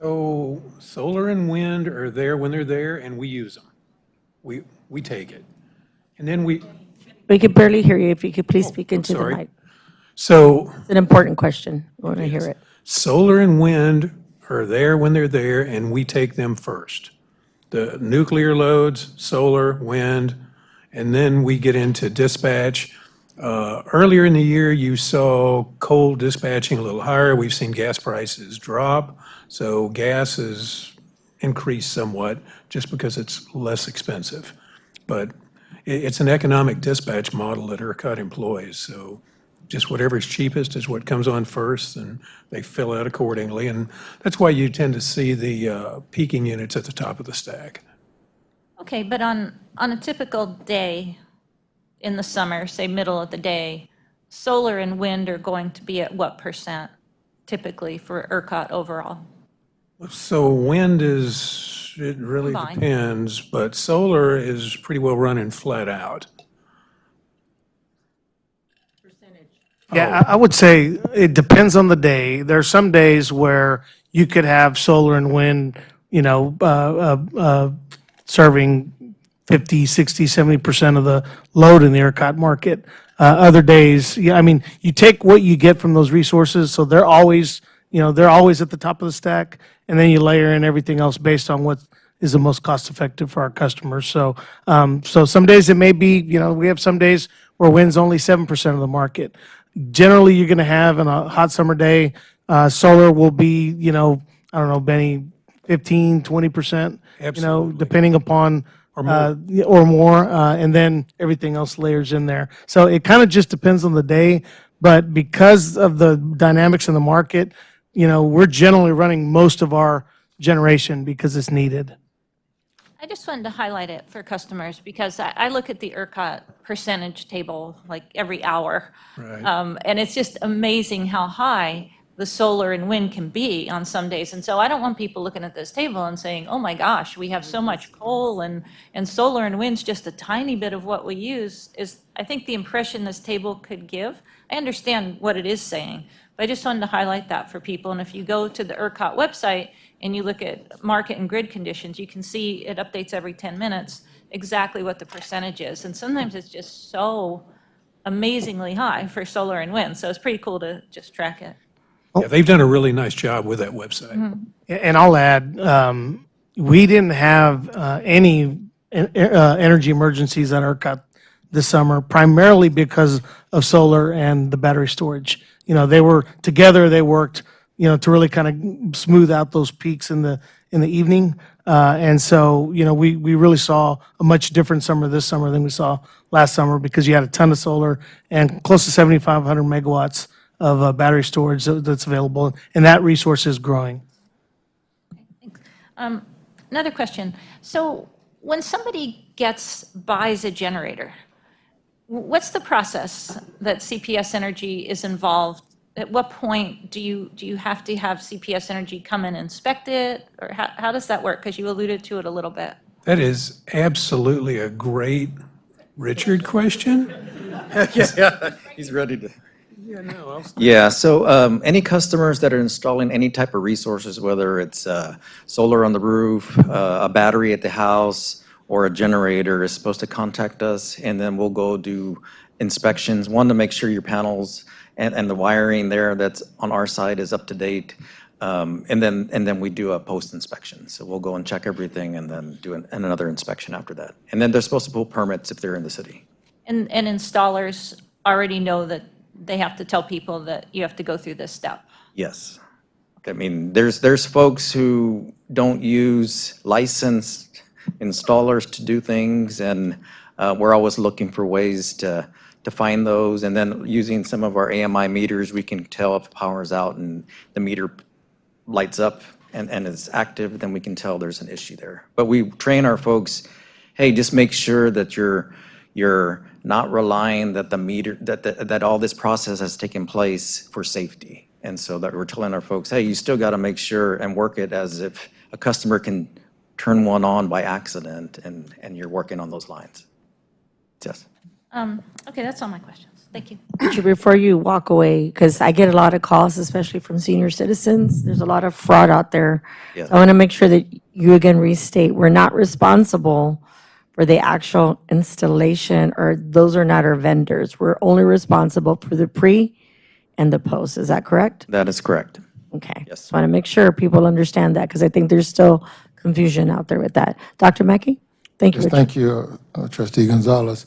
So solar and wind are there when they're there, and we use them. We take it. And then we can barely hear you. If you could please speak into the sorry. mic. So It's an important question. We want to hear it. solar and wind are there when they're there, and we take them first. The nuclear loads, solar, wind, and then we get into dispatch. Earlier in the year, you saw coal dispatching a little higher. We've seen gas prices drop, so gas has increased somewhat just because it's less expensive. But it's an economic dispatch model that ERCOT employs, so just whatever's cheapest is what comes on first, and they fill out accordingly. And that's why you tend to see the peaking units at the top of the stack. Okay, but on a typical day in the summer, say middle of the day, solar and wind are going to be at what % typically for ERCOT overall? So wind it really Combined. depends, but solar is pretty well running flat out. Yeah, I would say it depends on the day. There are some days where you could have solar and wind, serving 50, 60, 70% of the load in the ERCOT market. Other days, yeah, I mean, you take what you get from those resources, so they're always at the top of the stack, and then you layer in everything else based on what is the most cost effective for our customers. So, so some days it may be, we have some days where wind's only 7% of the market. Generally, you're going to have in a hot summer day, solar will be, I don't know, Benny, 15, 20%, Absolutely. depending upon, Or more, and then everything else layers in there. So it kind of just depends on the day, but because of the dynamics in the market, we're generally running most of our generation because it's needed. I just wanted to highlight it for customers because I look at the ERCOT percentage table like every hour. Right. And it's just amazing how high the solar and wind can be on some days. And so I don't want people looking at this table and saying, oh my gosh, we have so much coal and solar and wind's just a tiny bit of what we use is, I think the impression this table could give. I understand what it is saying, but I just wanted to highlight that for people. And if you go to the ERCOT website and you look at market and grid conditions, you can see it updates every 10 minutes exactly what the percentage is. And sometimes it's just so amazingly high for solar and wind. So it's pretty cool to just track it. Yeah, they've done a really nice job with that website. And I'll add, we didn't have any energy emergencies at ERCOT this summer, primarily because of solar and the battery storage. They were together, they worked, to really kind of smooth out those peaks in the evening. And so, we really saw a much different summer this summer than we saw last summer because you had a ton of solar and close to 7,500 megawatts of battery storage that's available, and that resource is growing. Another question. So when somebody buys a generator, what's the process that CPS Energy is involved? At what point do you have to have CPS Energy come and inspect it? Or how does that work? Because you alluded to it a little bit. That is absolutely a great Richard question. Yeah, he's ready to. Yeah, no, I'll Yeah, so any customers that are installing any type of resources, whether it's solar on the roof, a battery at the house, or a generator, is supposed to contact us, and then we'll go do inspections. One, to make sure your panels and the wiring there that's on our side is up to date. And then we do a post-inspection. So we'll go and check everything and then do another inspection after that. And then they're supposed to pull permits if they're in the city. And installers already know that they have to tell people that you have to go through this step. Yes. I mean, there's folks who don't use licensed installers to do things, and we're always looking for ways to find those. And then using some of our AMI meters, we can tell if power's out and the meter lights up and is active, then we can tell there's an issue there. But we train our folks, hey, just make sure that you're not relying that the meter, that all this process has taken place for safety. And so that we're telling our folks, hey, you still got to make sure and work it as if a customer can turn one on by accident, and you're working on those lines. Yes. Okay, that's all my questions. Thank you. Before you walk away, because I get a lot of calls, especially from senior citizens, there's a lot of fraud out there. Yes. So I want to make sure that you again restate, we're not responsible for the actual installation, or those are not our vendors. We're only responsible for the pre and the post. Is that correct? That is correct. Okay. Yes. Just want to make sure people understand that, because I think there's still confusion out there with that. Dr. Mackey? Thank you, Yes, Richard. thank you, Trustee Gonzalez.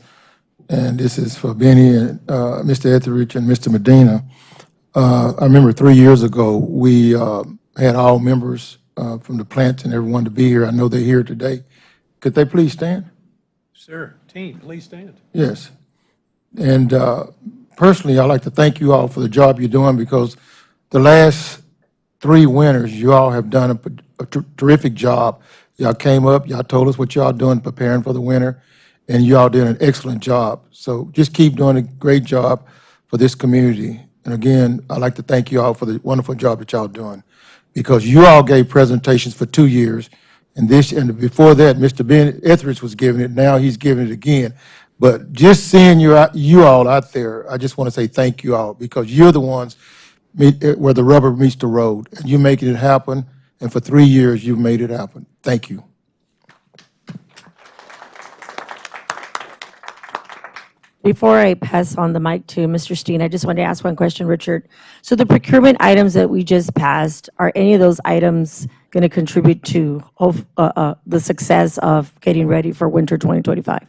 And this is for Benny and Mr. Etheridge and Mr. Medina. I remember 3 years ago, we had all members from the plant and everyone to be here. I know they're here today. Could they please stand? Sir, team, please stand. Yes. And personally, I'd like to thank you all for the job you're doing, because the last 3 winters, you all have done a terrific job. Y'all came up, y'all told us what y'all doing preparing for the winter, and you all did an excellent job. So just keep doing a great job for this community. And again, I'd like to thank you all for the wonderful job that y'all doing, because you all gave presentations for 2 years, and before that, Mr. Ben Etheridge was giving it. Now he's giving it again. But just seeing you all out there, I just want to say thank you all, because you're the ones where the rubber meets the road, and you're making it happen. And for 3 years, you've made it happen. Thank you. Before I pass on the mic to Mr. Steen, I just wanted to ask one question, Richard. So the procurement items that we just passed, are any of those items going to contribute to the success of getting ready for winter 2025?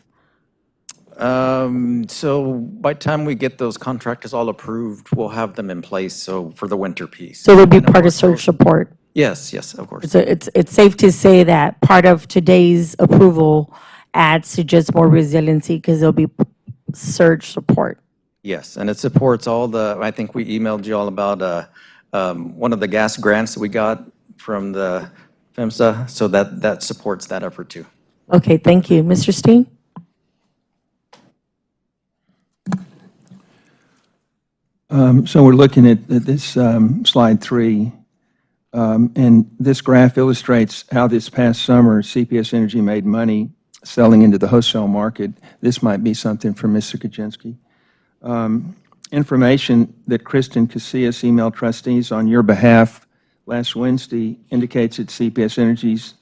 So by the time we get those contractors all approved, we'll have them in place, so for the winter piece. So it would be part of surge support? Yes, yes, of course. So it's safe to say that part of today's approval adds to just more resiliency, because there'll be surge support. Yes, and it supports all I think we emailed you all about one of the gas grants that we got from the PHMSA, so that supports that effort too. Okay, thank you. Mr. Steen? So we're looking at this slide 3, and this graph illustrates how this past summer CPS Energy made money selling into the wholesale market. This might be something for Mr. Kaczynski. Information that Kristen Casillas emailed trustees on your behalf last Wednesday indicates that CPS Energy's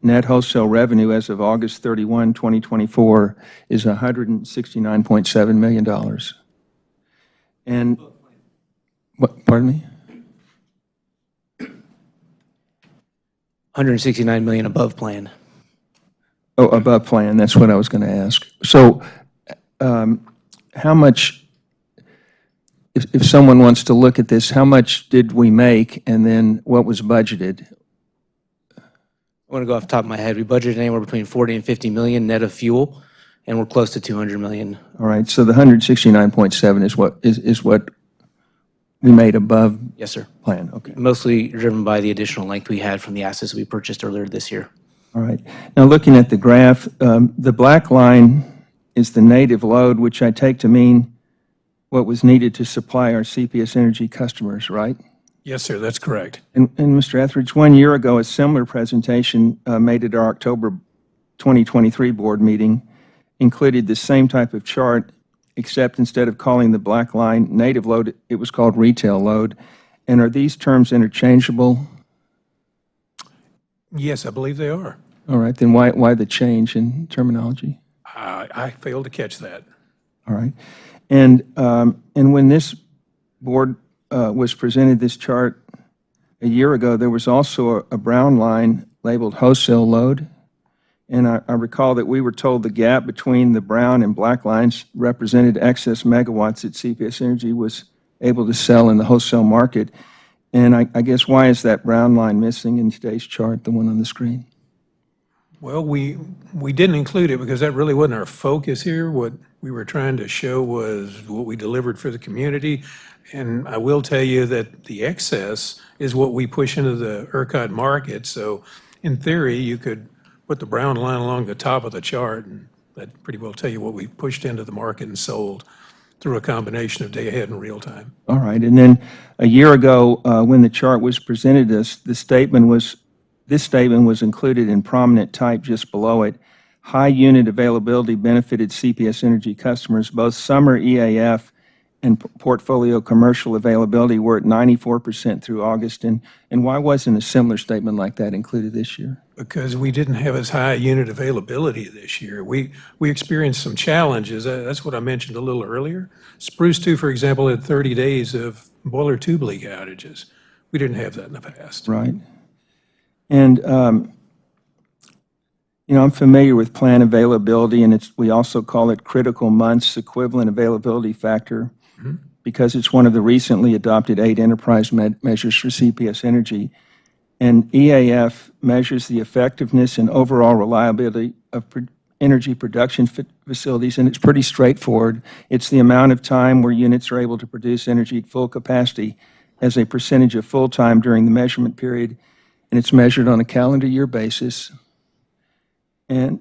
net wholesale revenue as of August 31, 2024 is $169.7 million. And, what, pardon me? 169 million above plan. Oh, above plan, that's what I was going to ask. So how much, if someone wants to look at this, how much did we make, and then what was budgeted? I want to go off the top of my head. We budgeted anywhere between 40 and 50 million net of fuel, and we're close to 200 million. All right, so the 169.7 is what we made above Yes, sir. plan, okay. Mostly driven by the additional length we had from the assets we purchased earlier this year. All right. Now, looking at the graph, the black line is the native load, which I take to mean what was needed to supply our CPS Energy customers, right? Yes, sir, that's correct. And Mr. Etheridge, 1 year ago, a similar presentation made at our October 2023 board meeting included the same type of chart, except instead of calling the black line native load, it was called retail load. And are these terms interchangeable? Yes, I believe they are. All right, then why the change in terminology? I failed to catch that. All right. And when this board was presented this chart a year ago, there was also a brown line labeled wholesale load. And I recall that we were told the gap between the brown and black lines represented excess megawatts that CPS Energy was able to sell in the wholesale market. And I guess why is that brown line missing in today's chart, the one on the screen? Well, we didn't include it because that really wasn't our focus here. What we were trying to show was what we delivered for the community. And I will tell you that the excess is what we push into the ERCOT market. So in theory, you could put the brown line along the top of the chart, and that pretty well tell you what we pushed into the market and sold through a combination of day ahead and real time. All right. And then a year ago, when the chart was presented to us, this statement was included in prominent type just below it. High unit availability benefited CPS Energy customers. Both summer EAF and portfolio commercial availability were at 94% through August. And why wasn't a similar statement like that included this year? Because we didn't have as high unit availability this year. We experienced some challenges. That's what I mentioned a little earlier. Spruce 2, for example, had 30 days of boiler tube leak outages. We didn't have that in the past. Right. And, I'm familiar with plan availability, and we also call it critical months equivalent availability factor because it's one of the recently adopted 8 enterprise measures for CPS Energy. And EAF measures the effectiveness and overall reliability of energy production facilities, and it's pretty straightforward. It's the amount of time where units are able to produce energy at full capacity as a percentage of full time during the measurement period, and it's measured on a calendar year basis. And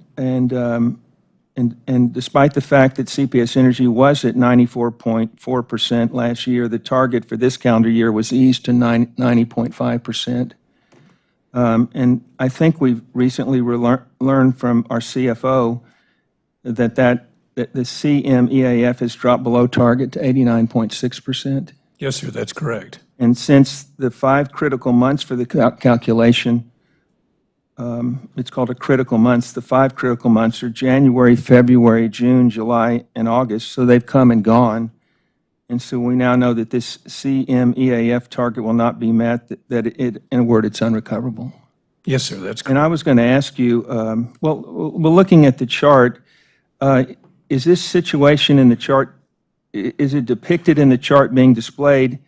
despite the fact that CPS Energy was at 94.4% last year, the target for this calendar year was eased to 90.5%. And I think we've recently learned from our CFO that the CMEAF has dropped below target to 89.6%. Yes, sir, that's correct. And since the 5 critical months for the calculation, it's called a critical months, the 5 critical months are January, February, June, July, and August, so they've come and gone. And so we now know that this CMEAF target will not be met, that in a word, it's unrecoverable. Yes, sir, that's correct. And I was going to ask you, well, looking at the chart, is this situation in the chart, is it depicted in the chart being displayed?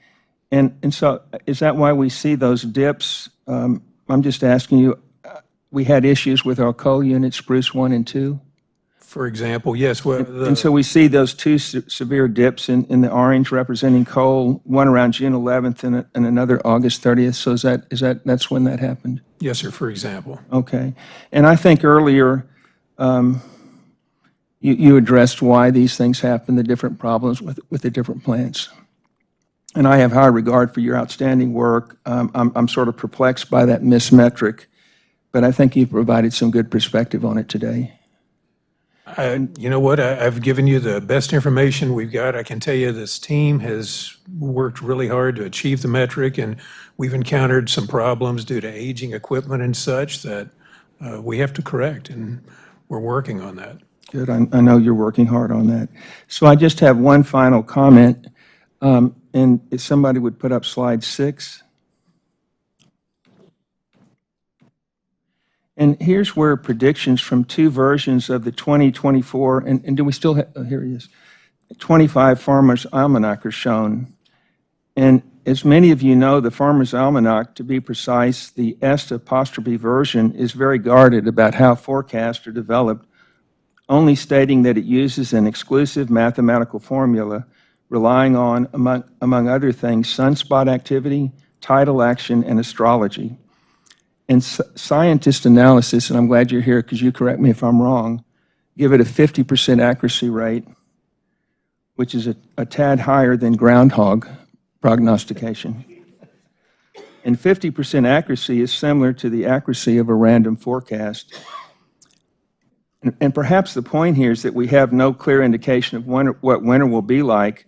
And so is that why we see those dips? I'm just asking you, we had issues with our coal units, Spruce 1 and 2? For example, yes. And so we see those 2 severe dips in the orange representing coal, one around June 11th and another August 30th. So that's when that happened? Yes, sir, for example. Okay. And I think earlier you addressed why these things happen, the different problems with the different plants. And I have high regard for your outstanding work. I'm sort of perplexed by that missed metric, but I think you've provided some good perspective on it today. You know what? I've given you the best information we've got. I can tell you this team has worked really hard to achieve the metric, and we've encountered some problems due to aging equipment and such that we have to correct, and we're working on that. Good. I know you're working hard on that. So I just have one final comment, and if somebody would put up slide 6. And here's where predictions from 2 versions of the 2024, and do we still have, oh, here he is, 25 Farmer's Almanac are shown. And as many of you know, the Farmer's Almanac, to be precise, the S' version is very guarded about how forecasts are developed, only stating that it uses an exclusive mathematical formula relying on, among other things, sunspot activity, tidal action, and astrology. And scientist analysis, and I'm glad you're here because you correct me if I'm wrong, give it a 50% accuracy rate, which is a tad higher than groundhog prognostication. And 50% accuracy is similar to the accuracy of a random forecast. And perhaps the point here is that we have no clear indication of what winter will be like.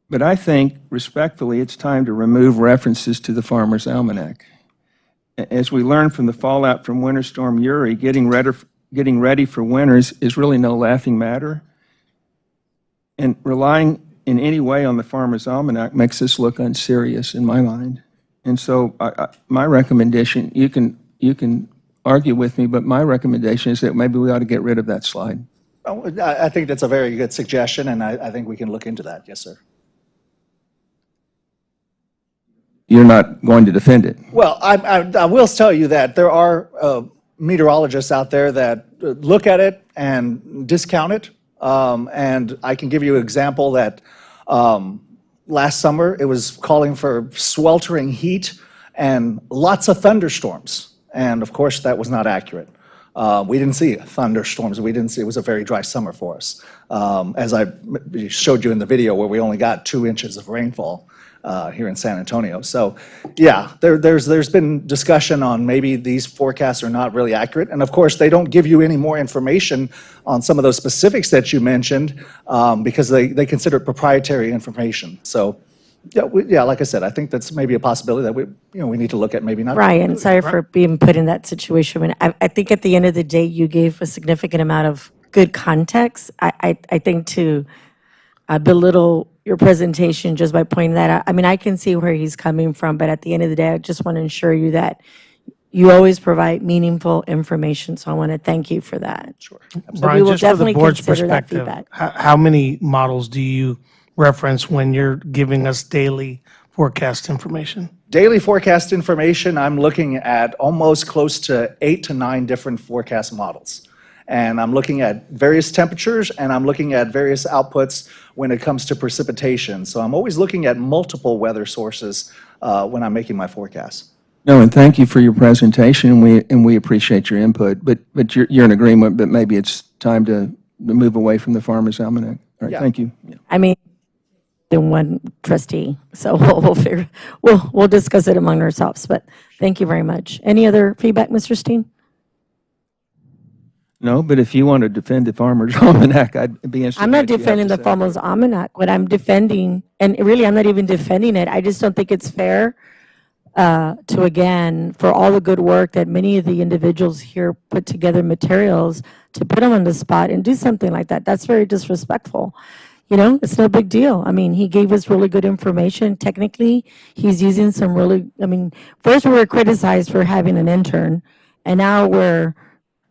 But I think, respectfully, it's time to remove references to the Farmer's Almanac. As we learned from the fallout from Winter Storm Uri, getting ready for winter is really no laughing matter. And relying in any way on the Farmer's Almanac makes this look unserious in my mind. And so my recommendation, you can argue with me, but my recommendation is that maybe we ought to get rid of that slide. I think that's a very good suggestion, and I think we can look into that. Yes, sir. You're not going to defend it. Well, I will tell you that there are meteorologists out there that look at it and discount it. And I can give you an example that last summer it was calling for sweltering heat and lots of thunderstorms. And of course, that was not accurate. We didn't see thunderstorms. We didn't see, it was a very dry summer for us. As I showed you in the video where we only got 2 inches of rainfall here in San Antonio. So yeah, there's been discussion on maybe these forecasts are not really accurate. And of course, they don't give you any more information on some of those specifics that you mentioned because they consider it proprietary information. So yeah, like I said, I think that's maybe a possibility that we need to look at, maybe not. Brian, sorry for being put in that situation. I think at the end of the day, you gave a significant amount of good context. I think to belittle your presentation just by pointing that out, I mean, I can see where he's coming from, but at the end of the day, I just want to ensure you that you always provide meaningful information, so I want to thank you for that. Sure. So Brian, we will just for the definitely board's consider that perspective, feedback. how many models do you reference when you're giving us daily forecast information? Daily forecast information, I'm looking at almost close to 8 to 9 different forecast models. And I'm looking at various temperatures, and I'm looking at various outputs when it comes to precipitation. So I'm always looking at multiple weather sources when I'm making my forecasts. No, and thank you for your presentation, and we appreciate your input. But you're in agreement, but maybe it's time to move away from the Farmer's Almanac. All right, Yeah. thank you. I mean, than one trustee, so we'll discuss it among ourselves, but thank you very much. Any other feedback, Mr. Steen? No, but if you want to defend the Farmer's Almanac, I'd be interested. I'm in not what you have defending to the say. Farmer's Almanac. What I'm defending, and really, I'm not even defending it, I just don't think it's fair to, again, for all the good work that many of the individuals here put together materials, to put them on the spot and do something like that. That's very disrespectful. You know, it's no big deal. I mean, he gave us really good information. Technically, he's using some really, I mean, first we were criticized for having an intern, and now we're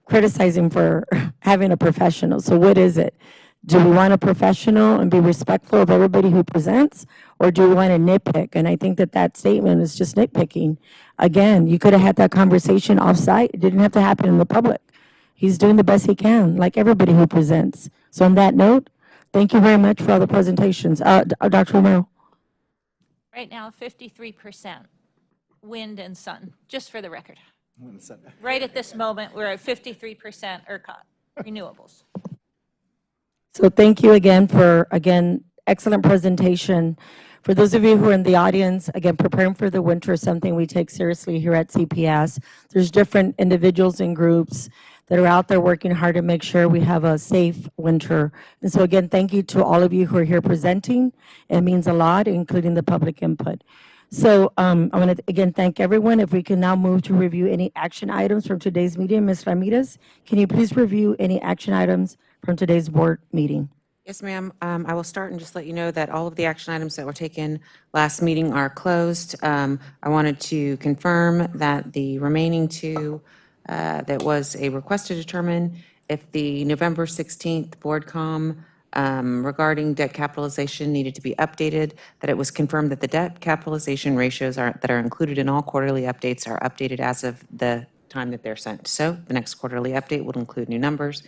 criticizing for having a professional. So what is it? Do we want a professional and be respectful of everybody who presents, or do we want to nitpick? And I think that that statement is just nitpicking. Again, you could have had that conversation off-site. It didn't have to happen in the public. He's doing the best he can, like everybody who presents. So on that note, thank you very much for all the presentations. Dr. Romero. Right now, 53% wind and sun, just for the record. Right at this moment, we're at 53% ERCOT, renewables. So thank you again for, excellent presentation. For those of you who are in the audience, again, preparing for the winter is something we take seriously here at CPS. There's different individuals and groups that are out there working hard to make sure we have a safe winter. And so again, thank you to all of you who are here presenting. It means a lot, including the public input. So I want to again thank everyone. If we can now move to review any action items from today's meeting. Ms. Ramirez, can you please review any action items from today's board meeting? Yes, ma'am. I will start and just let you know that all of the action items that were taken last meeting are closed. I wanted to confirm that the remaining 2, that was a request to determine if the November 16th board comm regarding debt capitalization needed to be updated, that it was confirmed that the debt capitalization ratios that are included in all quarterly updates are updated as of the time that they're sent. So the next quarterly update will include new numbers.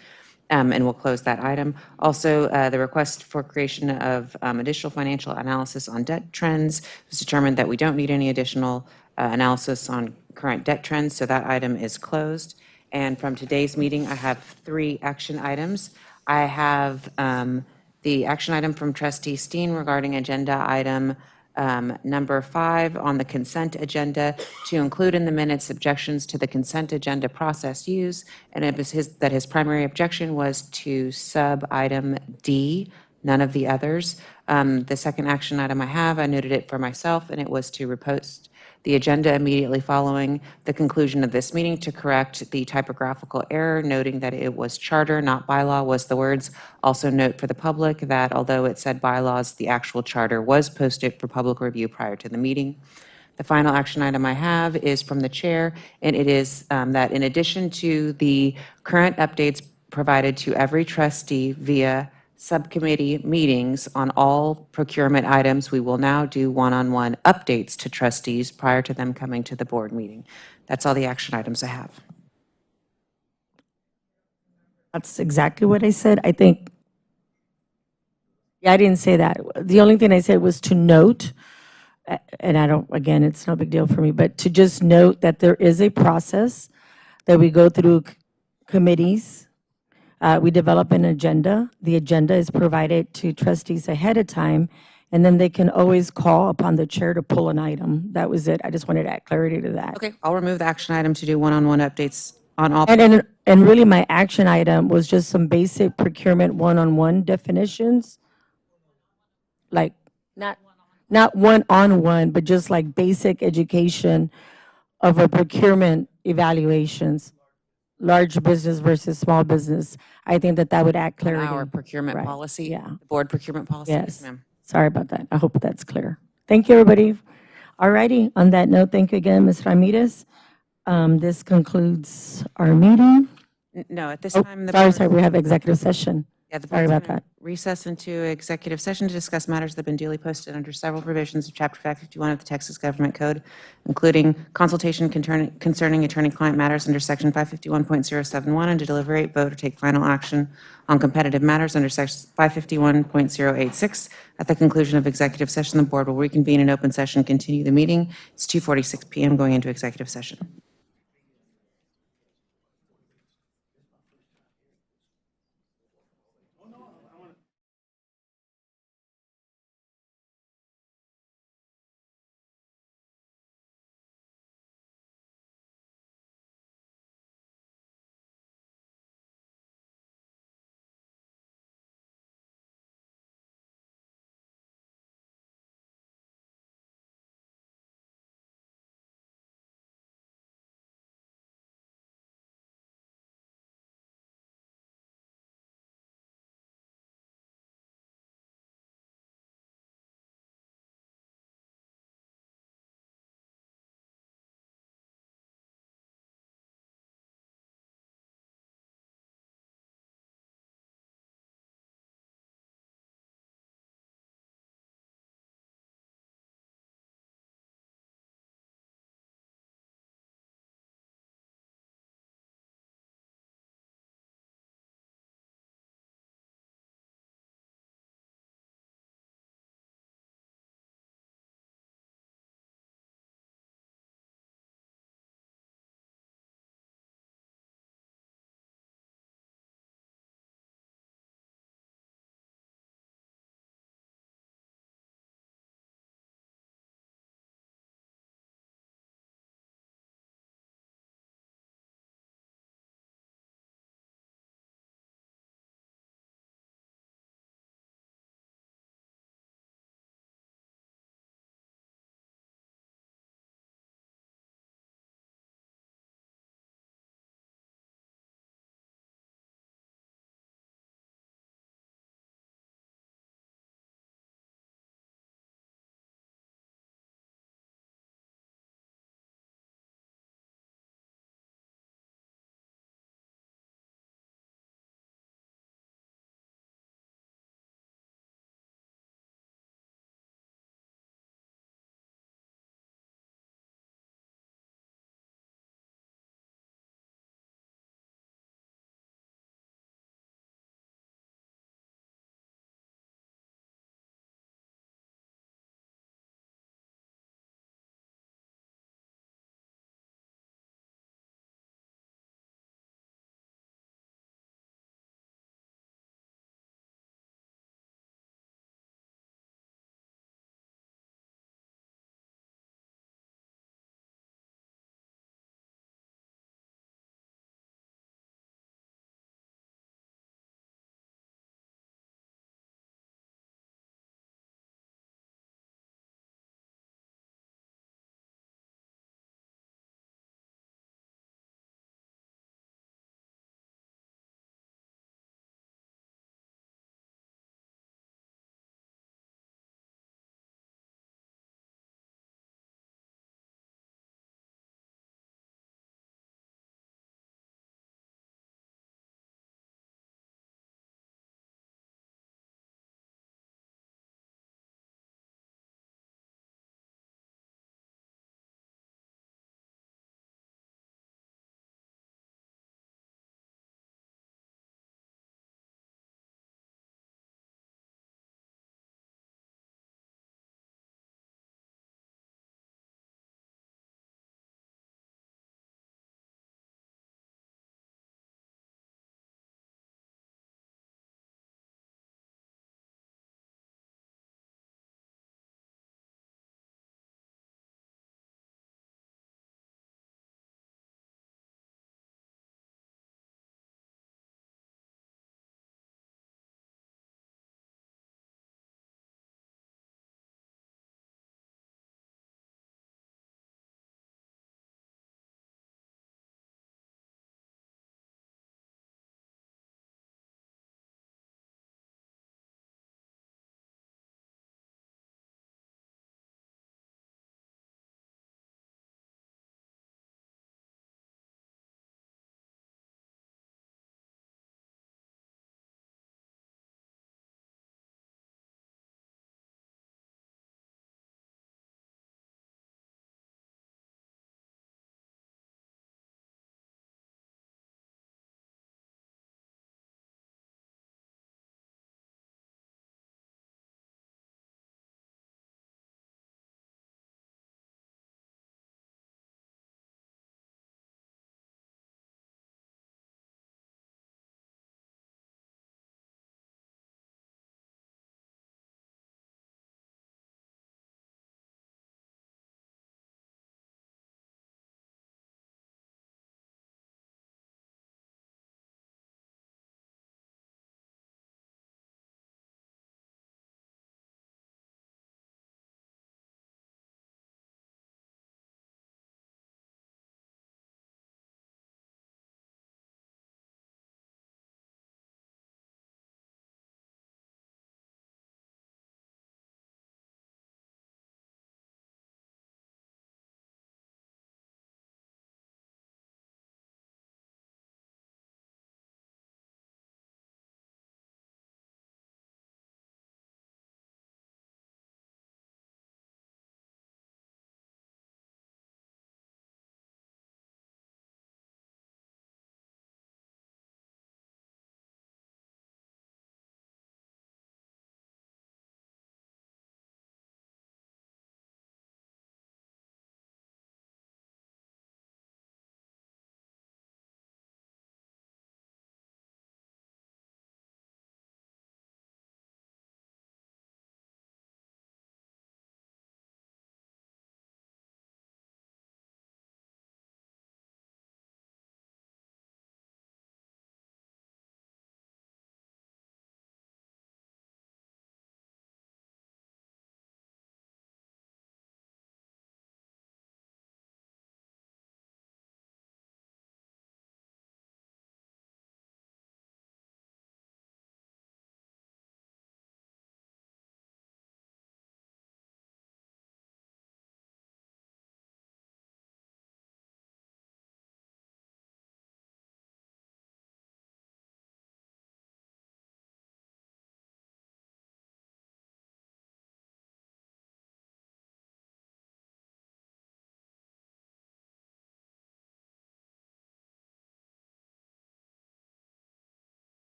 And we'll close that item. Also, the request for creation of additional financial analysis on debt trends was determined that we don't need any additional analysis on current debt trends, so that item is closed. And from today's meeting, I have 3 action items. I have the action item from Trustee Steen regarding agenda item number 5 on the consent agenda to include in the minutes objections to the consent agenda process used, and it was that his primary objection was to sub-item D, none of the others. The second action item I noted it for myself, and it was to repost the agenda immediately following the conclusion of this meeting to correct the typographical error, noting that it was charter, not bylaw, was the words. Also note for the public that although it said bylaws, the actual charter was posted for public review prior to the meeting. The final action item I have is from the chair, and it is that in addition to the current updates provided to every trustee via subcommittee meetings on all procurement items, we will now do one-on-one updates to trustees prior to them coming to the board meeting. That's all the action items I have. That's exactly what I said. I think, yeah, I didn't say that. The only thing I said was to note, and I don't, again, it's no big deal for me, but to just note that there is a process that we go through committees. We develop an agenda. The agenda is provided to trustees ahead of time, and then they can always call upon the chair to pull an item. That was it. I just wanted to add clarity to that. Okay, I'll remove the action item to do one-on-one updates on all. And really, my action item was just some basic procurement one-on-one definitions, like not one-on-one, but just like basic education of a procurement evaluations, large business versus small business. I think that that would add clarity. Our procurement Right. policy, Yeah. the board procurement policy. Yes. Ma'am. Sorry about that. I hope that's clear. Thank you, everybody. All righty. On that note, thank you again, Ms. Ramirez. This concludes our meeting. No, at this Oh, time, the sorry, board. sorry, we have executive session. Yeah, the Sorry board's about going that. to recess into executive session to discuss matters that have been duly posted under several provisions of Chapter 551 of the Texas Government Code, including consultation concerning attorney-client matters under Section 551.071, and to deliberate, vote, or take final action on competitive matters under Section 551.086. At the conclusion of executive session, the board will reconvene in open session, continue the meeting. It's 2:46 p.m. going into executive session.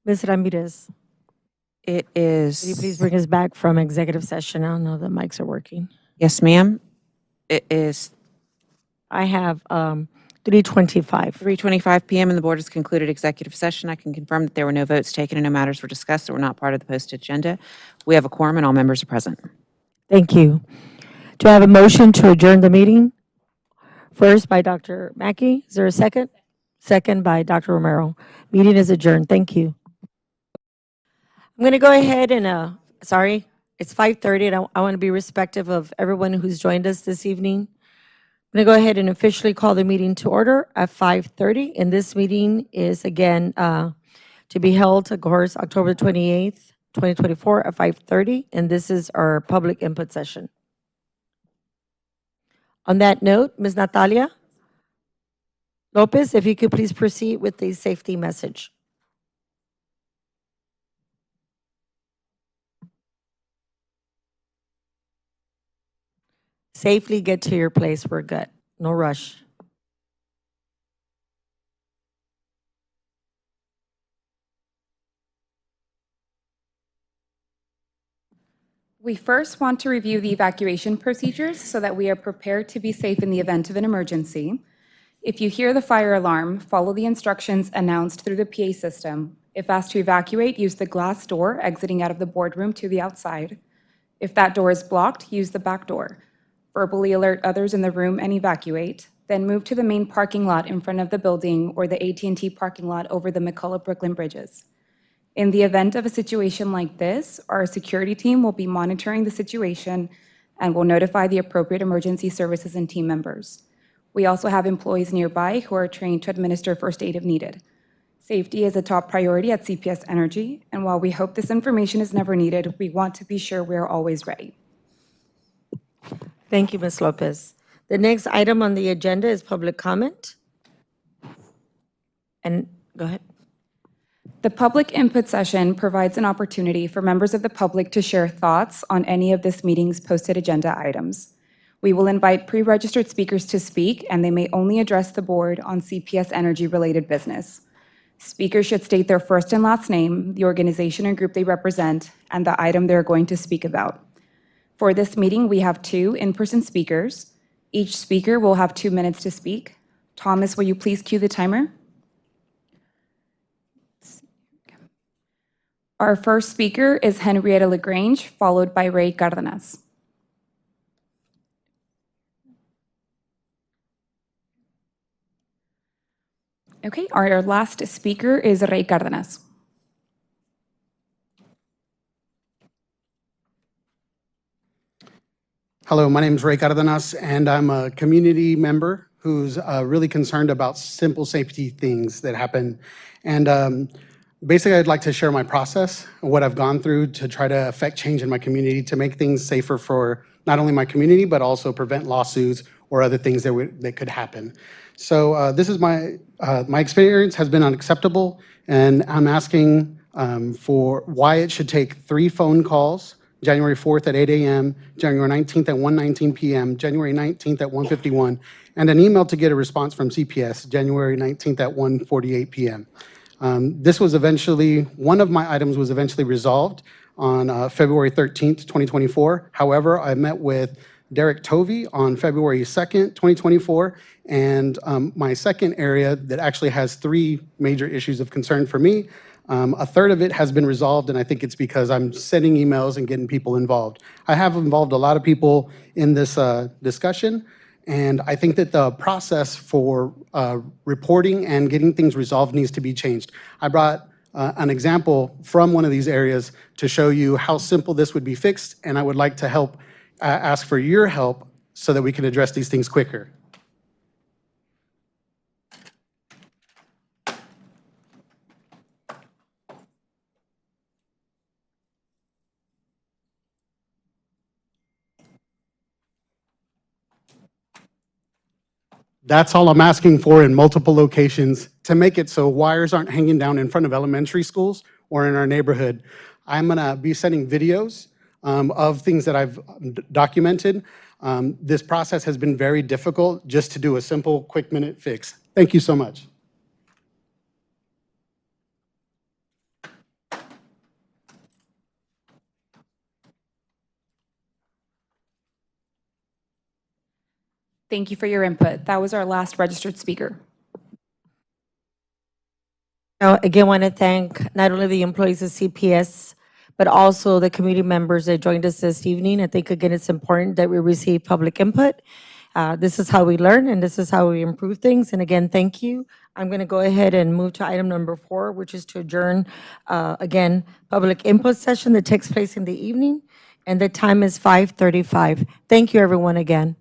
Ms. Ramirez, It could you is, please bring us back from executive session? I don't know if the mics are working. yes, ma'am. It is I have 3:25. 3:25 PM and the board has concluded executive session. I can confirm that there were no votes taken and no matters were discussed that were not part of the posted agenda. We have a quorum and all members are present. Thank you. Do I have a motion to adjourn the meeting? First by Dr. Mackey. Is there a second? Second by Dr. Romero. Meeting is adjourned. Thank you. I'm going to go ahead and, sorry, it's 5:30 and I want to be respectful of everyone who's joined us this evening. I'm going to go ahead and officially call the meeting to order at 5:30. And this meeting is again to be held, of course, October 28th, 2024 at 5:30. And this is our public input session. On that note, Ms. Natalia Lopez, if you could please proceed with the safety message. Safely get to your place. We're good. No rush. We first want to review the evacuation procedures so that we are prepared to be safe in the event of an emergency. If you hear the fire alarm, follow the instructions announced through the PA system. If asked to evacuate, use the glass door exiting out of the boardroom to the outside. If that door is blocked, use the back door. Verbally alert others in the room and evacuate. Then move to the main parking lot in front of the building or the AT&T parking lot over the McCullough-Brooklyn bridges. In the event of a situation like this, our security team will be monitoring the situation and will notify the appropriate emergency services and team members. We also have employees nearby who are trained to administer first aid if needed. Safety is a top priority at CPS Energy, and while we hope this information is never needed, we want to be sure we are always ready. Thank you, Ms. Lopez. The next item on the agenda is public comment. And go ahead. The public input session provides an opportunity for members of the public to share thoughts on any of this meeting's posted agenda items. We will invite pre-registered speakers to speak, and they may only address the board on CPS Energy-related business. Speakers should state their first and last name, the organization or group they represent, and the item they're going to speak about. For this meeting, we have 2 in-person speakers. Each speaker will have 2 minutes to speak. Thomas, will you please cue the timer? Our first speaker is Henrietta LaGrange, followed by Ray Cardenas. Okay, our last speaker is Ray Cardenas. Hello, my name is Ray Cardenas, and I'm a community member who's really concerned about simple safety things that happen. And basically, I'd like to share my process, what I've gone through to try to affect change in my community to make things safer for not only my community, but also prevent lawsuits or other things that could happen. So this is my experience has been unacceptable, and I'm asking for why it should take 3 phone calls, January 4th at 8 a.m., January 19th at 1:19 p.m., January 19th at 1:51, and an email to get a response from CPS, January 19th at 1:48 p.m. This was eventually, one of my items was eventually resolved on February 13th, 2024. However, I met with Derek Tovey on February 2nd, 2024, and my second area that actually has 3 major issues of concern for me, a third of it has been resolved, and I think it's because I'm sending emails and getting people involved. I have involved a lot of people in this discussion, and I think that the process for reporting and getting things resolved needs to be changed. I brought an example from one of these areas to show you how simple this would be fixed, and I would like to help ask for your help so that we can address these things quicker. That's all I'm asking for in multiple locations to make it so wires aren't hanging down in front of elementary schools or in our neighborhood. I'm gonna be sending videos of things that I've documented. This process has been very difficult just to do a simple, quick minute fix. Thank you so much. Thank you for your input. That was our last registered speaker. Now, again, want to thank not only the employees of CPS, but also the community members that joined us this evening. I think, again, it's important that we receive public input. This is how we learn, and this is how we improve things. And again, thank you. I'm going to go ahead and move to item number 4, which is to adjourn, again, public input session that takes place in the evening, and the time is 5:35. Thank you, everyone, again.